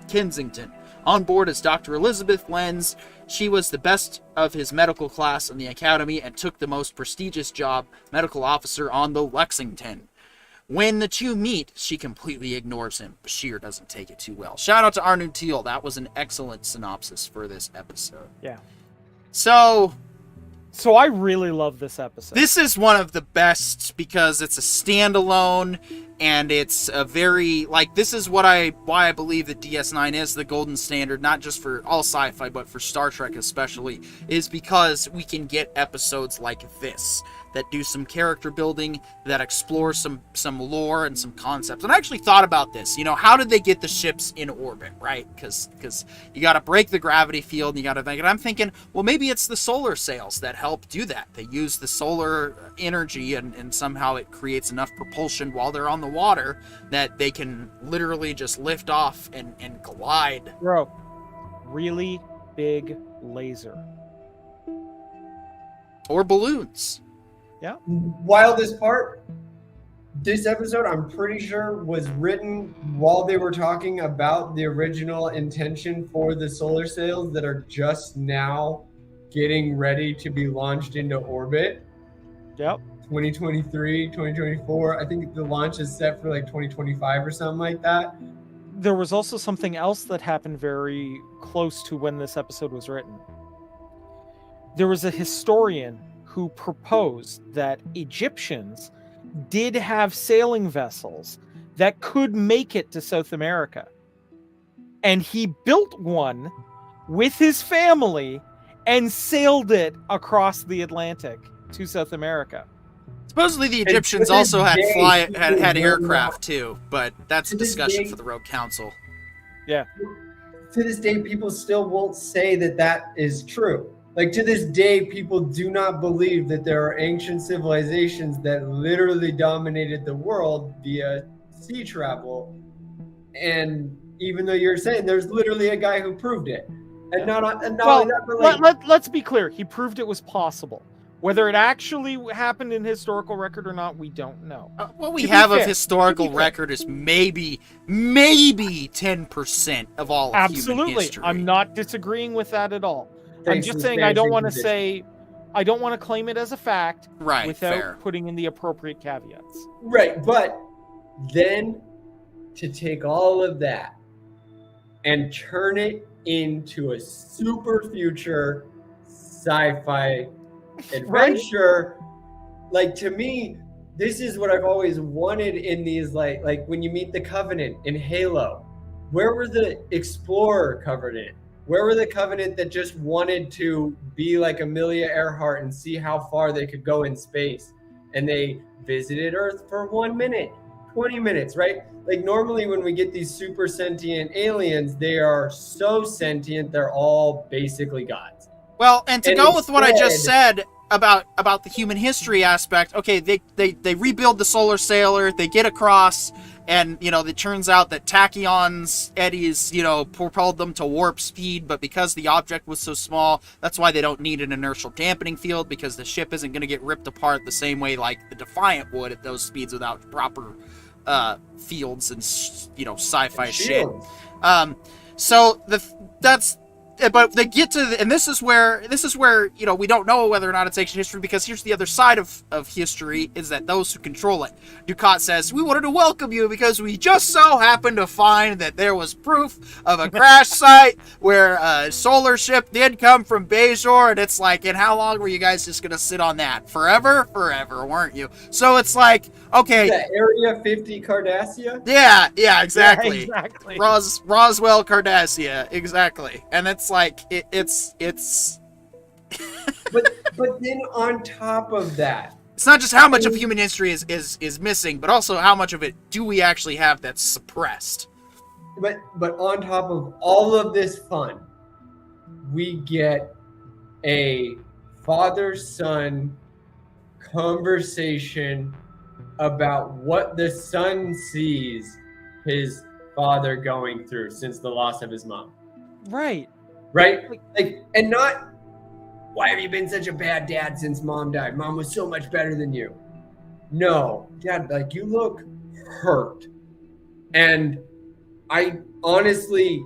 Kensington. On board is Dr. Elizabeth Lenz. She was the best of his medical class in the academy and took the most prestigious job, medical officer, on the Lexington. When the two meet, she completely ignores him. Bashir doesn't take it too well. Shout out to Arnu Teal. That was an excellent synopsis for this episode. Yeah. So I really love this episode. This is one of the best because it's a standalone, and it's a very, like, this is why I believe that DS9 is the golden standard, not just for all sci-fi, but for Star Trek especially, is because we can get episodes like this that do some character building, that explore some lore and some concepts. And I actually thought about this. How did they get the ships in orbit, right? Because you got to break the gravity field, and you got to think. And I'm thinking, well, maybe it's the solar sails that help do that. They use the solar energy, and somehow it creates enough propulsion while they're on the water that they can literally just lift off and glide. Bro, really big laser. Or balloons. Yeah. Wildest part, this episode, I'm pretty sure, was written while they were talking about the original intention for the solar sails that are just now getting ready to be launched into orbit. Yep. 2023, 2024. I think the launch is set for like 2025 or something like that. There was also something else that happened very close to when this episode was written. There was a historian who proposed that Egyptians did have sailing vessels that could make it to South America. And he built one with his family and sailed it across the Atlantic to South America. Supposedly the Egyptians also had aircraft too, but that's a discussion for the Rogue Council. Yeah. To this day, people still won't say that is true. Like, to this day, people do not believe that there are ancient civilizations that literally dominated the world via sea travel. And even though you're saying there's literally a guy who proved it. And not only that, but like... let's be clear. He proved it was possible. Whether it actually happened in historical record or not, we don't know. What we have of historical record is maybe 10% of all of human history. I'm not disagreeing with that at all. I'm just saying I don't want to claim it as a fact without putting in the appropriate caveats. Right, but then to take all of that and turn it into a super future sci-fi adventure, like, to me, this is what I've always wanted in these, like when you meet the Covenant in Halo. Where were the Explorer Covenant? Where were the Covenant that just wanted to be like Amelia Earhart and see how far they could go in space? And they visited Earth for 1 minute, 20 minutes, right? Like, normally when we get these super sentient aliens, they are so sentient, they're all basically gods. Well, and to go with what I just said about the human history aspect, okay, they rebuild the solar sailor, they get across, and, it turns out that tachyons, eddies, propelled them to warp speed, but because the object was so small, that's why they don't need an inertial dampening field, because the ship isn't going to get ripped apart the same way like the Defiant would at those speeds without proper fields and, sci-fi shit. But they get to, and this is where we don't know whether or not it's ancient history, because here's the other side of history, is that those who control it. Ducat says, we wanted to welcome you because we just so happened to find that there was proof of a crash site where a solar ship did come from Bajor, and it's like, and how long were you guys just gonna sit on that? Forever, weren't you? So it's like, okay. That Area 50 Cardassia? Yeah, exactly. Yeah, exactly. Roswell Cardassia, exactly. And it's like it's but then on top of that, it's not just how much of human history is missing, but also how much of it do we actually have that's suppressed. But on top of all of this fun, we get a father-son conversation about what the son sees his father going through since the loss of his mom. Right. Like, and not, why have you been such a bad dad since mom died? Mom was so much better than you. No, Dad, like, you look hurt. And I honestly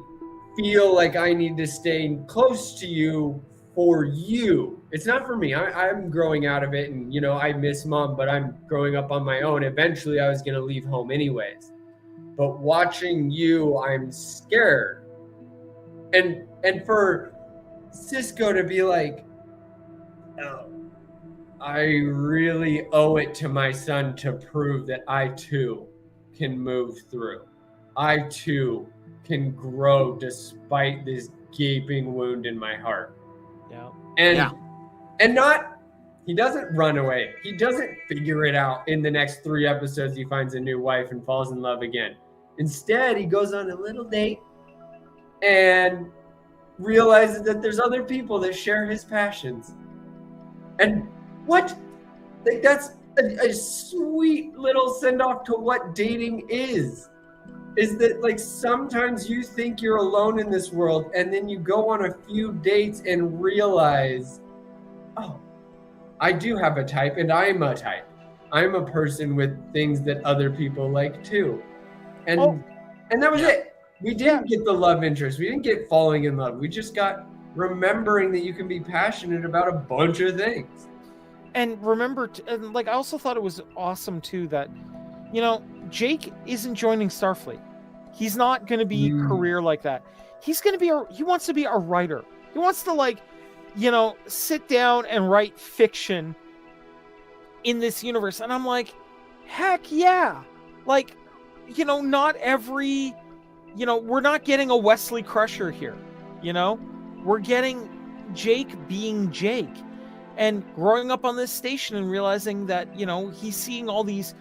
feel like I need to stay close to you for you. It's not for me. I'm growing out of it, and, I miss mom, but I'm growing up on my own. Eventually, I was going to leave home anyways. But watching you, I'm scared. And for Cisco to be like, oh, I really owe it to my son to prove that I too can move through. I too can grow despite this gaping wound in my heart. Yeah. And not He doesn't run away. He doesn't figure it out in the next 3 episodes. He finds a new wife and falls in love again. Instead, he goes on a little date and realizes that there's other people that share his passions. And what? Like, that's a sweet little send-off to what dating is that, like, sometimes you think you're alone in this world, and then you go on a few dates and realize, oh, I do have a type, and I'm a type. I'm a person with things that other people like too. And that was it. We didn't get the love interest. We didn't get falling in love. We just got remembering that you can be passionate about a bunch of things. And remember, and like, I also thought it was awesome too that, you know, Jake isn't joining Starfleet. He's not going to be career like that. He's going to be he wants to be a writer. He wants to, like, you know, sit down and write fiction in this universe. And I'm like, heck yeah. Like, you know, not every, you know, we're not getting a Wesley Crusher here. You know, we're getting Jake being Jake and growing up on this station and realizing that, you know, he's seeing all these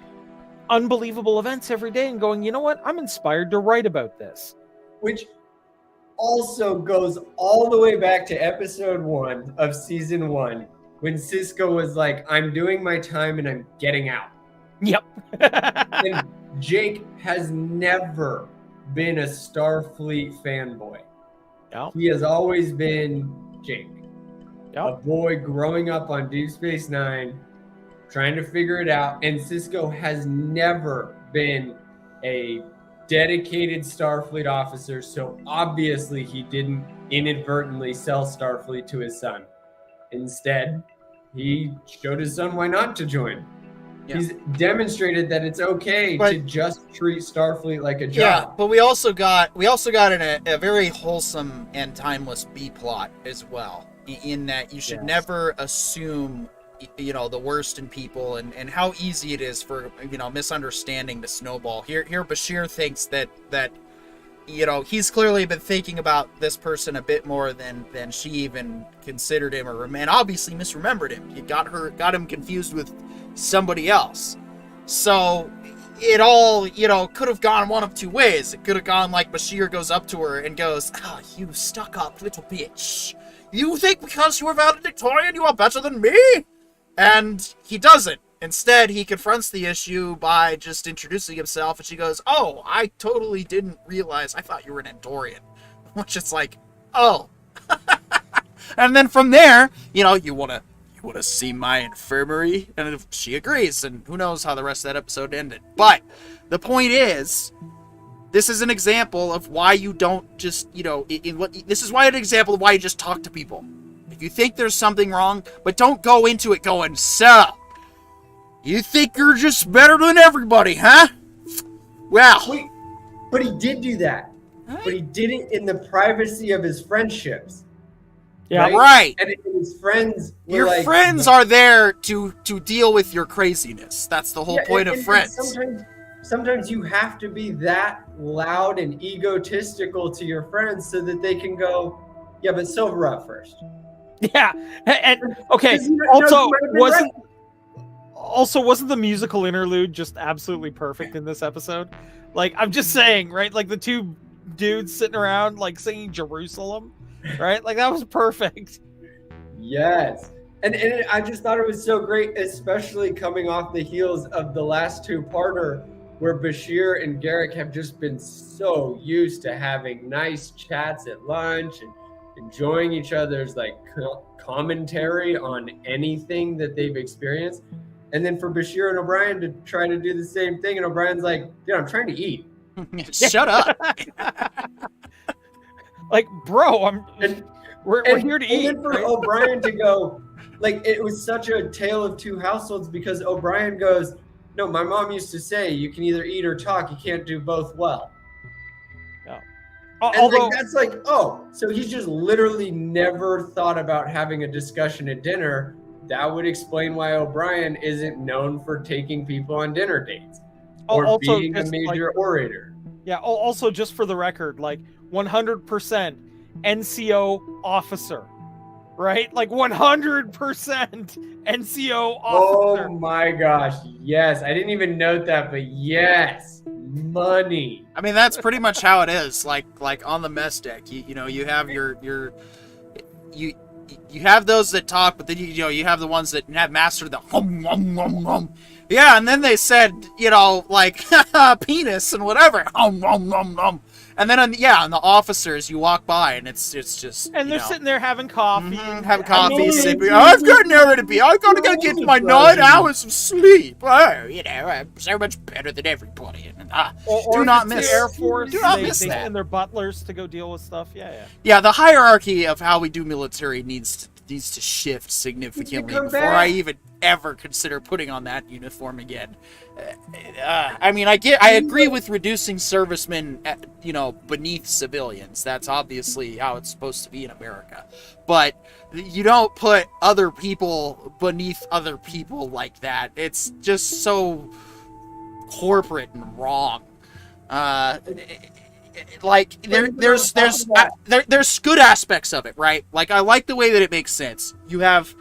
unbelievable events every day and going, you know what, I'm inspired to write about this. Which also goes all the way back to episode 1 of season 1, when Sisko was like, I'm doing my time and I'm getting out. Yep. And Jake has never been a Starfleet fanboy. Yep. He has always been Jake. Yep. A boy growing up on Deep Space Nine, trying to figure it out. And Sisko has never been a dedicated Starfleet officer, so obviously he didn't inadvertently sell Starfleet to his son. Instead, he showed his son why not to join. Yeah. He's demonstrated that it's okay to just treat Starfleet like a job. Yeah, but we also got a very wholesome and timeless B plot as well, in that you should never assume, you know, the worst in people, and how easy it is for, you know, misunderstanding to snowball. Here Bashir thinks that you know, he's clearly been thinking about this person a bit more than she even considered him, and obviously misremembered him. He got him confused with somebody else. So it all, you know, could have gone one of two ways. It could have gone like Bashir goes up to her and goes, "Ah, you stuck-up little bitch. You think because you are valedictorian you are better than me?" And he doesn't. Instead, he confronts the issue by just introducing himself, and she goes, "Oh, I totally didn't realize. I thought you were an Andorian." Which is like, oh. And then from there, you know, you wanna see my infirmary? And she agrees, and who knows how the rest of that episode ended. But the point is, this is an example of why you don't just, you know, this is why an example of why you just talk to people. If you think there's something wrong, but don't go into it going, "So, you think you're just better than everybody, huh? Well." Wait, but he did do that. Right? But he did it in the privacy of his friendships. Yeah, right. And his friends were your friends are there to deal with your craziness. That's the whole point of friends. Sometimes you have to be that loud and egotistical to your friends so that they can go, "Yeah, but sober up first." Yeah, and okay. Wasn't the musical interlude just absolutely perfect in this episode? Like, I'm just saying, right? Like, the two dudes sitting around, like, singing Jerusalem, right? Like, that was perfect. Yes. And I just thought it was so great, especially coming off the heels of the last two-parter, where Bashir and Garrick have just been so used to having nice chats at lunch and enjoying each other's, like, commentary on anything that they've experienced. And then for Bashir and O'Brien to try to do the same thing, and O'Brien's like, "Dude, I'm trying to eat." Shut up. Like, bro, we're here to eat. And then for O'Brien to go, like, it was such a tale of two households, because O'Brien goes, "No, my mom used to say you can either eat or talk. You can't do both well." Yeah. And although, like, that's like, oh, so he's just literally never thought about having a discussion at dinner. That would explain why O'Brien isn't known for taking people on dinner dates or also being a major orator. Yeah, also just for the record, like, 100% NCO officer. right? Like 100% NCO Oh officer. my gosh, yes. I didn't even note that, but yes, money. I mean, that's pretty much how it is. Like on the mess deck, you know, you have you you have those that talk, but then you know you have the ones that have mastered the hum hum hum hum. Yeah, and then they said, you know, like penis and whatever, hum hum hum hum. And then on the officers, you walk by and it's just And they're sitting there having coffee. have coffee, mean, sipping. I've got nowhere to be. I've got to go get my 9 hours of sleep. Oh, you know, I'm so much better than everybody. And, Or do if not it's miss. the Air Force. Do not they, miss they that. send their butlers to go deal with stuff. Yeah. Yeah, the hierarchy of how we do military needs to shift significantly come before back. I even ever consider putting on that uniform again. I mean, I agree with reducing servicemen, you know, beneath civilians. That's obviously how it's supposed to be in America. But you don't put other people beneath other people like that. It's just so corporate and wrong. Like there's good aspects of it, right? Like I like the way that it makes sense. You have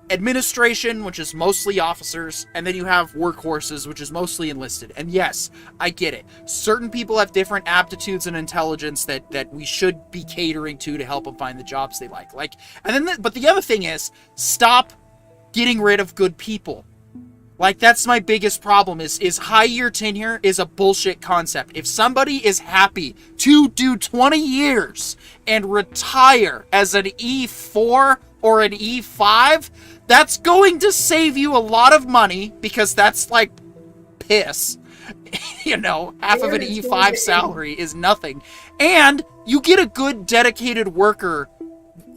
administration, which is mostly officers, and then you have workhorses, which is mostly enlisted. And yes, I get it. Certain people have different aptitudes and intelligence that we should be catering to help them find the jobs they like. And then but the other thing is, stop getting rid of good people. Like, that's my biggest problem is high year tenure is a bullshit concept. If somebody is happy to do 20 years and retire as an E4 or an E5, that's going to save you a lot of money because that's like piss. You know, half of an E5 salary is nothing. And you get a good dedicated worker.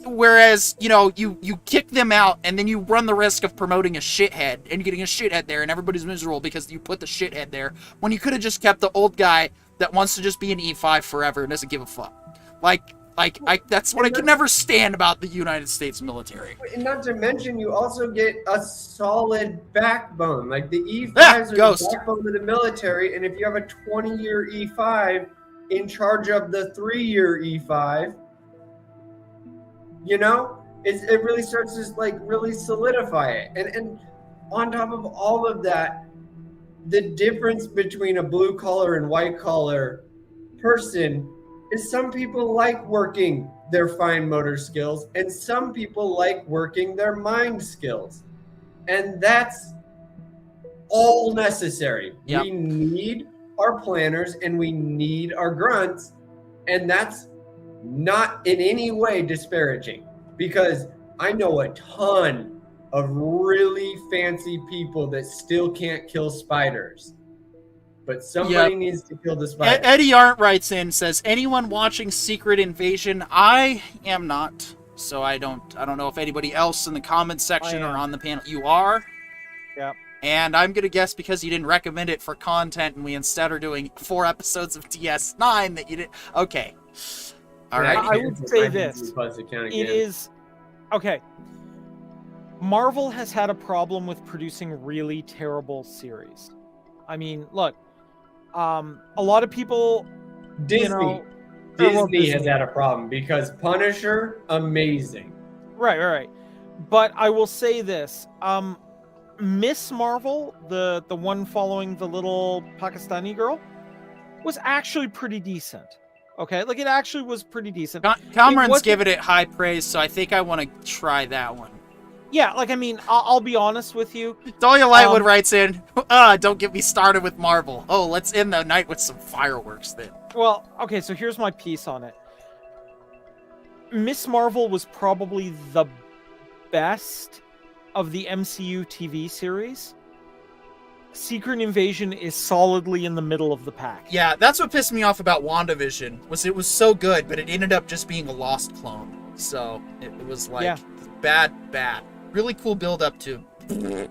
Whereas, you know, you kick them out and then you run the risk of promoting a shithead and getting a shithead there and everybody's miserable because you put the shithead there when you could have just kept the old guy that wants to just be an E5 forever and doesn't give a fuck. That's what I can never stand about the United States military. And not to mention, you also get a solid backbone. Like the E5s are Ghost. the backbone of the military, and if you have a 20-year E5 in charge of the 3-year E5, you know, it really starts to like really solidify it. And on top of all of that, the difference between a blue collar and white collar person is some people like working their fine motor skills and some people like working their mind skills. And that's all necessary. Yep. We need our planners and we need our grunts, and that's not in any way disparaging, because I know a ton of really fancy people that still can't kill spiders, but somebody needs to kill the spider. Eddie Arndt writes in, says, anyone watching Secret Invasion? I am not, so I don't know if anybody else in the comments section or on the panel. You are? Yep. And I'm going to guess because you didn't recommend it for content and we instead are doing 4 episodes of DS9 that you didn't. Okay. All right. I would say this. It is okay. Marvel has had a problem with producing really terrible series. I mean, look, a lot of people, Disney has had a problem because Punisher, amazing. Right. But I will say this: Miss Marvel, the one following the little Pakistani girl, was actually pretty decent. Okay, like it actually was pretty decent. Cameron's giving it high praise, so I think I want to try that one. Yeah, like I mean, I'll be honest with you. Dahlia Lightwood writes in, don't get me started with Marvel. Oh, let's end the night with some fireworks then. Well, okay, so here's my piece on it. Miss Marvel was probably the best of the MCU TV series. Secret Invasion is solidly in the middle of the pack. Yeah, that's what pissed me off about WandaVision, was it was so good, but it ended up just being a lost clone. So it was like bad. Really cool build up to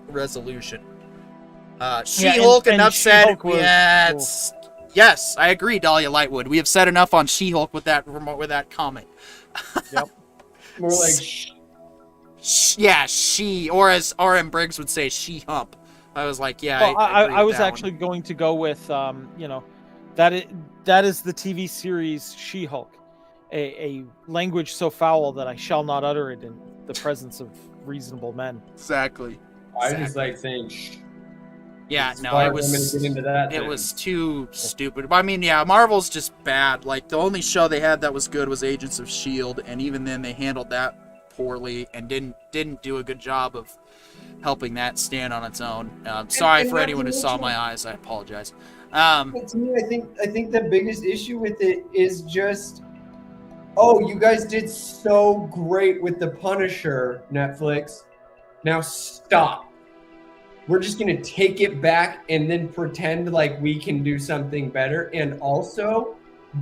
resolution. She-Hulk, enough said. Yeah, cool. Yes, I agree, Dahlia Lightwood. We have said enough on She-Hulk with that comment. Yep. More like she, or as R.M. Briggs would say, she-hump. I was like, yeah. Well, I was that actually one. going to go with, that is the TV series She-Hulk. a language so foul that I shall not utter it in the presence of reasonable men. Exactly. I just like saying shh. Yeah, As no, far it as I'm gonna was get into that it then. was too stupid. I mean, yeah, Marvel's just bad. Like the only show they had that was good was Agents of Shield, and even then they handled that poorly and didn't do a good job of helping that stand on its own. Sorry and for not anyone to who saw mention- my eyes. I apologize. But to me, I think the biggest issue with it is just, oh, you guys did so great with the Punisher, Netflix. Now stop. We're just gonna take it back and then pretend like we can do something better, and also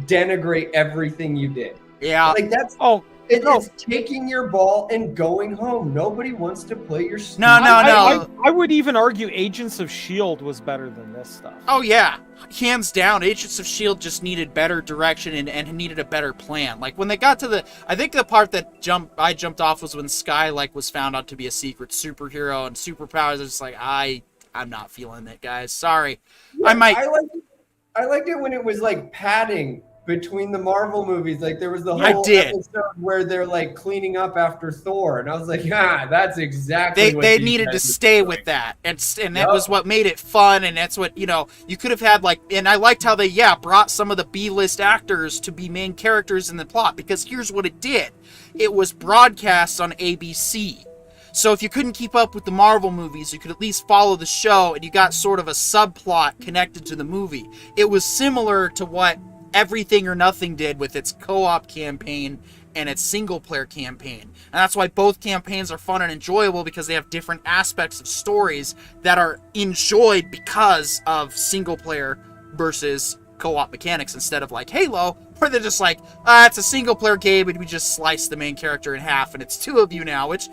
denigrate everything you did. Yeah. Like that's Oh, no. it's taking your ball and going home. Nobody wants to play your No, no, no. I would even argue Agents of S.H.I.E.L.D. was better than this stuff. Oh yeah, hands down. Agents of Shield just needed better direction and needed a better plan. Like when they got to I think the part that I jumped off was when Sky was found out to be a secret superhero and superpowers. I was just like, I'm not feeling it, guys. Sorry. Yeah, I might. I liked it when it was like padding between the Marvel movies. Like there was the I whole did. episode where they're like cleaning up after Thor, and I was like, that's exactly what They these needed to guys are stay doing. with that, and that was what made it fun, and that's what you could have had and I liked how they brought some of the B-list actors to be main characters in the plot, because here's what it did: it was broadcast on ABC. So if you couldn't keep up with the Marvel movies, you could at least follow the show, and you got sort of a subplot connected to the movie. It was similar to what Everything or Nothing did with its co-op campaign and its single-player campaign. And that's why both campaigns are fun and enjoyable, because they have different aspects of stories that are enjoyed because of single-player versus co-op mechanics, instead of like Halo, where they're just like, it's a single-player game and we just slice the main character in half and it's two of you now, which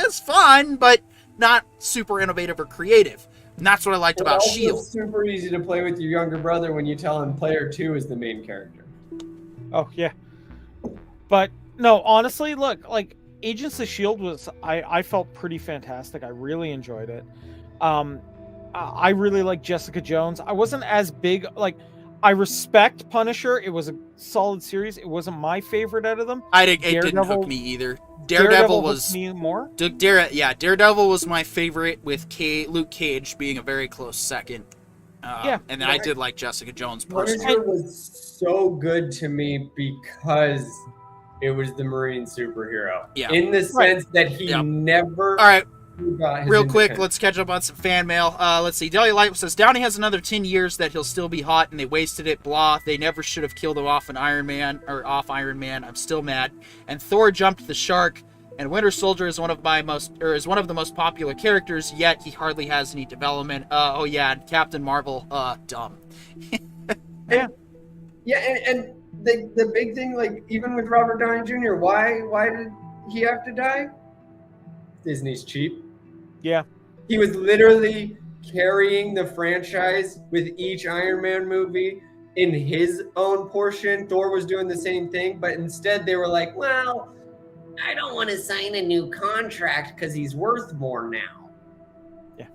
is fun, but not super innovative or creative. And that's what I liked about S.H.I.E.L.D. It's super easy to play with your younger brother when you tell him player 2 is the main character. Oh yeah, but no, honestly, look, like Agents of S.H.I.E.L.D. was, I felt pretty fantastic. I really enjoyed it. I really like Jessica Jones. I wasn't as big, like, I respect Punisher. It was a solid series. It wasn't my favorite out of them. It didn't hook me either. Daredevil was hooked me more. Daredevil was my favorite, with Luke Cage being a very close second. And then I did like Jessica Jones personally. Punisher was so good to me because it was the Marine superhero. Yeah. In the sense that he never. All right. got his Real quick, independence. let's catch up on some fan mail. Let's see. Deli Light says Downey has another 10 years that he'll still be hot, and they wasted it. Blah. They never should have killed him off Iron Man. I'm still mad. And Thor jumped the shark. And Winter Soldier is one of the most popular characters. Yet he hardly has any development. And Captain Marvel, dumb. Yeah, and the big thing, like even with Robert Downey Jr., why did he have to die? Disney's cheap. Yeah. He was literally carrying the franchise with each Iron Man movie in his own portion. Thor was doing the same thing, but instead they were like, well, I don't want to sign a new contract because he's worth more now. Yeah.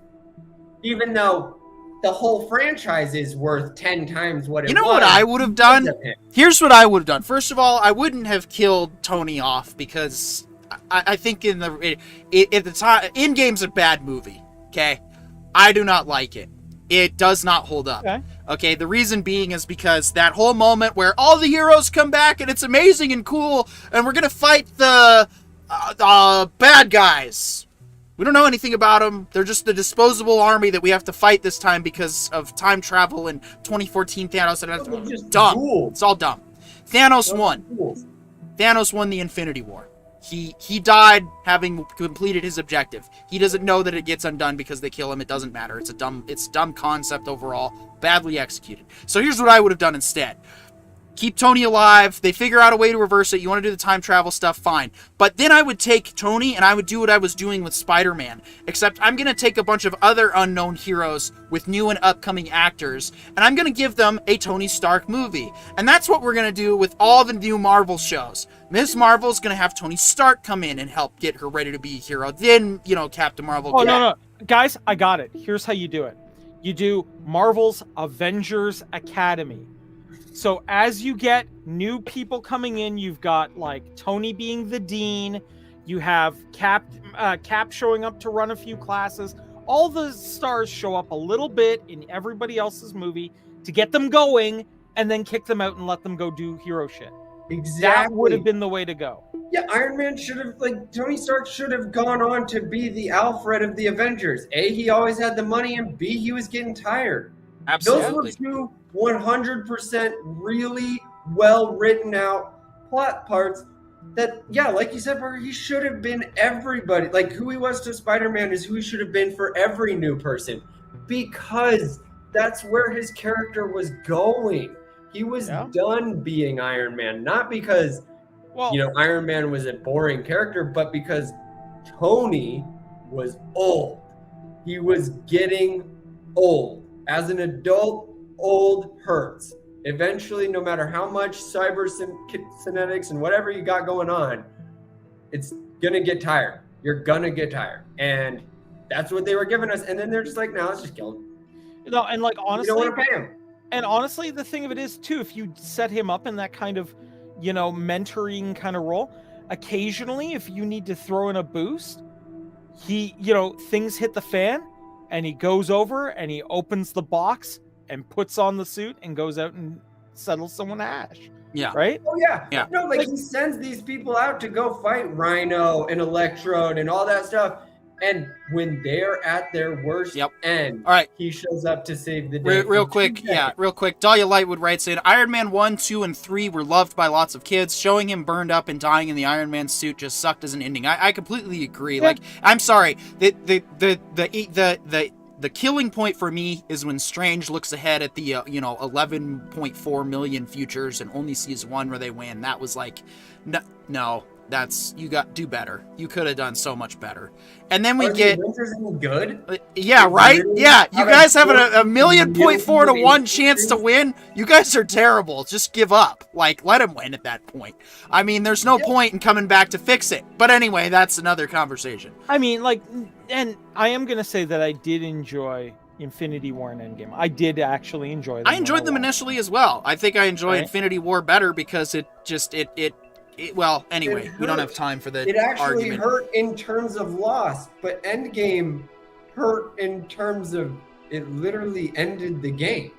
Even though the whole franchise is worth 10 times what it was. You know what I would have done? Here's what I would have done. First of all, I wouldn't have killed Tony off, because I think at the time, Endgame's a bad movie. Okay, I do not like it. It does not hold up. Okay, the reason being is because that whole moment where all the heroes come back and it's amazing and cool, and we're gonna fight the bad guys. We don't know anything about them. They're just the disposable army that we have to fight this time because of time travel and 2014 Thanos. And it's dumb. It's all dumb. Thanos won. Thanos won the Infinity War. He died having completed his objective. He doesn't know that it gets undone because they kill him. It doesn't matter. It's a dumb concept overall, badly executed. So here's what I would have done instead. Keep Tony alive. They figure out a way to reverse it. You want to do the time travel stuff, fine. But then I would take Tony and I would do what I was doing with Spider-Man. Except I'm going to take a bunch of other unknown heroes with new and upcoming actors, and I'm going to give them a Tony Stark movie. And that's what we're going to do with all the new Marvel shows. Ms. Marvel's going to have Tony Stark come in and help get her ready to be a hero. Then, Captain Marvel. Oh, no. Guys, I got it. Here's how you do it. You do Marvel's Avengers Academy. So as you get new people coming in, you've got like Tony being the dean, you have Cap showing up to run a few classes. All the stars show up a little bit in everybody else's movie to get them going, and then kick them out and let them go do hero shit. Exactly. That would have been the way to go. Yeah, Iron Man should have, like, Tony Stark should have gone on to be the Alfred of the Avengers. A, he always had the money, and B, he was getting tired. Absolutely. Those were two 100% really well written out plot parts that, yeah, like you said, Burger, he should have been everybody. Like, who he was to Spider-Man is who he should have been for every new person, because that's where his character was going. He was done being Iron Man, not because, Iron Man was a boring character, but because Tony was old. He was getting old. As an adult, old hurts. Eventually, no matter how much cybernetics and whatever you got going on, it's going to get tired. You're going to get tired. And that's what they were giving us. And then they're just like, no, let's just kill him. No, and like, honestly, you don't want to pay him. And honestly, the thing of it is, too, if you set him up in that kind of, mentoring kind of role, occasionally, if you need to throw in a boost, he, things hit the fan, and he goes over and he opens the box and puts on the suit and goes out and settles someone Ash. Yeah. Right? Oh, yeah. No, like, he sends these people out to go fight Rhino and Electrode and all that stuff. And when they're at their worst end, all right, he shows up to save the day. Real quick. Dahlia Lightwood writes in, Iron Man 1, 2, and 3 were loved by lots of kids. Showing him burned up and dying in the Iron Man suit just sucked as an ending. I completely agree. Yeah. Like, I'm sorry. The killing point for me is when Strange looks ahead at the 11.4 million futures and only sees one where they win. That was like, no. You got do better. You could have done so much better. And then we get Avengers any good? Yeah, right? Yeah, you guys have a 1.4 to 1 chance to win. You guys are terrible. Just give up. Like, let him win at that point. I mean, there's no point in coming back to fix it. But anyway, that's another conversation. I mean, like, and I am going to say that I did enjoy Infinity War and Endgame. I did actually enjoy them. I enjoyed them initially as well. I think I enjoy Infinity War better because well, anyway, we don't have time for the argument. It actually hurt in terms of loss, but Endgame hurt in terms of it literally ended the game.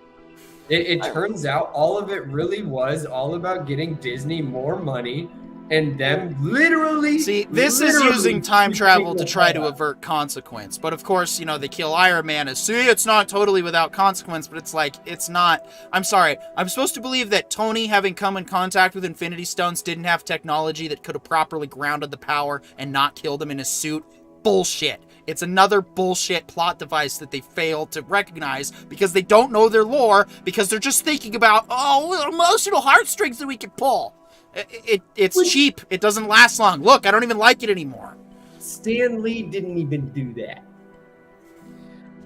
It turns out all of it really was all about getting Disney more money and them literally... See, this is using time travel to try to avert consequence. But of course, they kill Iron Man as, see, it's not totally without consequence, but it's like, it's not... I'm sorry. I'm supposed to believe that Tony, having come in contact with Infinity Stones, didn't have technology that could have properly grounded the power and not killed him in his suit. Bullshit. It's another bullshit plot device that they fail to recognize because they don't know their lore, because they're just thinking about, emotional heartstrings that we can pull. It's cheap. It doesn't last long. Look, I don't even like it anymore. Stan Lee didn't even do that.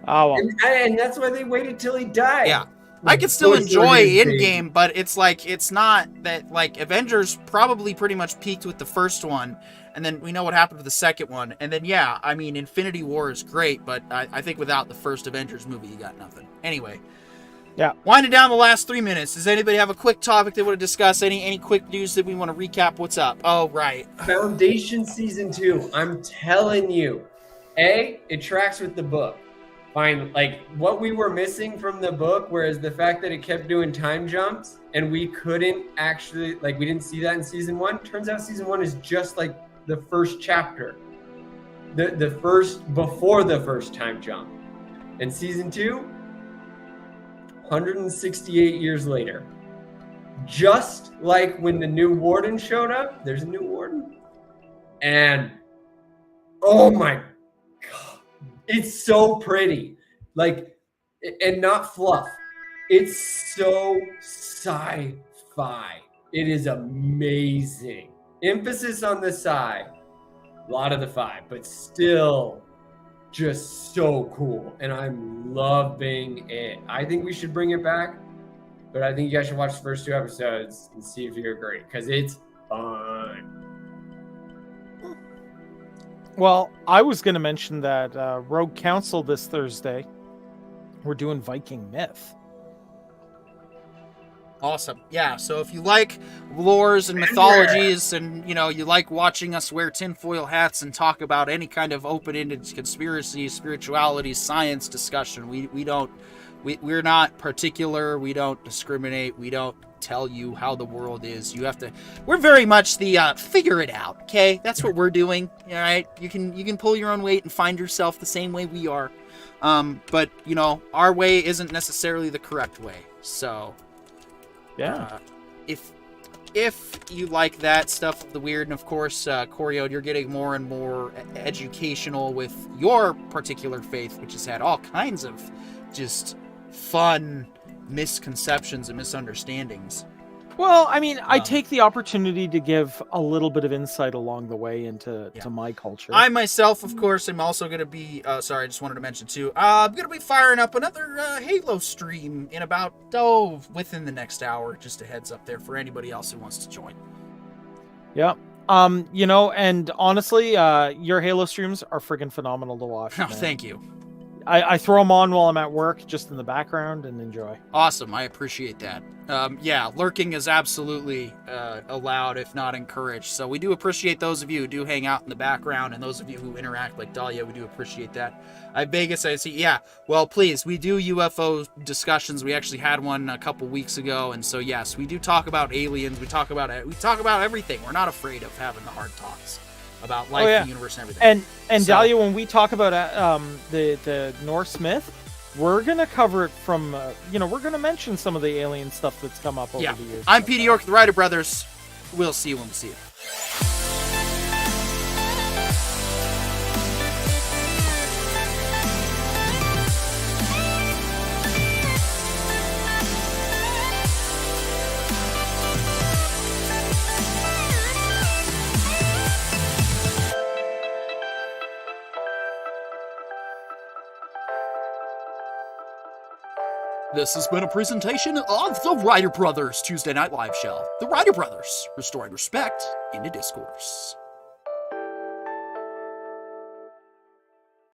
Oh, well. And that's why they waited till he died. Yeah. I could still enjoy Endgame, but it's like, it's not that, like, Avengers probably pretty much peaked with the first one, and then we know what happened with the second one, and then, yeah, I mean, Infinity War is great, but I think without the first Avengers movie, you got nothing. Anyway. Yeah. Winding down the last 3 minutes. Does anybody have a quick topic they want to discuss? Any quick news that we want to recap? What's up? Oh, right. Foundation Season 2. I'm telling you. It tracks with the book. Fine. Like, what we were missing from the book, whereas the fact that it kept doing time jumps, and we couldn't actually, like, we didn't see that in Season 1. Turns out Season 1 is just like the first chapter. The first, before the first time jump. And Season 2... 168 years later. Just like when the new warden showed up, there's a new warden. And oh my God, it's so pretty. Like, and not fluff. It's so sci-fi. It is amazing. Emphasis on the sci, a lot of the fi, but still just so cool, and I'm loving it. I think we should bring it back, but I think you guys should watch the first 2 episodes and see if you agree, because it's fun. Well, I was going to mention that Rogue Council this Thursday, we're doing Viking Myth. Awesome. Yeah, so if you like lores and mythologies and, you like watching us wear tinfoil hats and talk about any kind of open-ended conspiracy, spirituality, science discussion, we're not particular, we don't discriminate, we don't tell you how the world is. We're very much the figure it out, okay? That's what we're doing, all right? You can pull your own weight and find yourself the same way we are. But, our way isn't necessarily the correct way, so... Yeah. If you like that stuff, the weird, and of course, Choreo, you're getting more and more educational with your particular faith, which has had all kinds of just fun misconceptions and misunderstandings. Well, I mean, I take the opportunity to give a little bit of insight along the way into to my culture. I myself, of course, am also going to be, sorry, I just wanted to mention too, I'm going to be firing up another Halo stream in about, within the next hour. Just a heads up there for anybody else who wants to join. Yeah. And honestly, your Halo streams are friggin' phenomenal to watch. Oh, thank you. I throw them on while I'm at work, just in the background, and enjoy. Awesome. I appreciate that. Lurking is absolutely allowed, if not encouraged. So we do appreciate those of you who do hang out in the background, and those of you who interact like Dahlia, we do appreciate that. Vegas, I see. Yeah, well, please, we do UFO discussions. We actually had one a couple weeks ago, and so yes, we do talk about aliens. We talk about everything. We're not afraid of having the hard talks about life, the universe, and everything. And so, Dahlia, when we talk about the Norse myth, we're gonna cover it from we're gonna mention some of the alien stuff that's come up over the years. I'm Petey York, the Ryder Brothers. We'll see you when we see you. This has been a presentation of the Ryder Brothers Tuesday Night Live Show. The Ryder Brothers, restoring respect into discourse.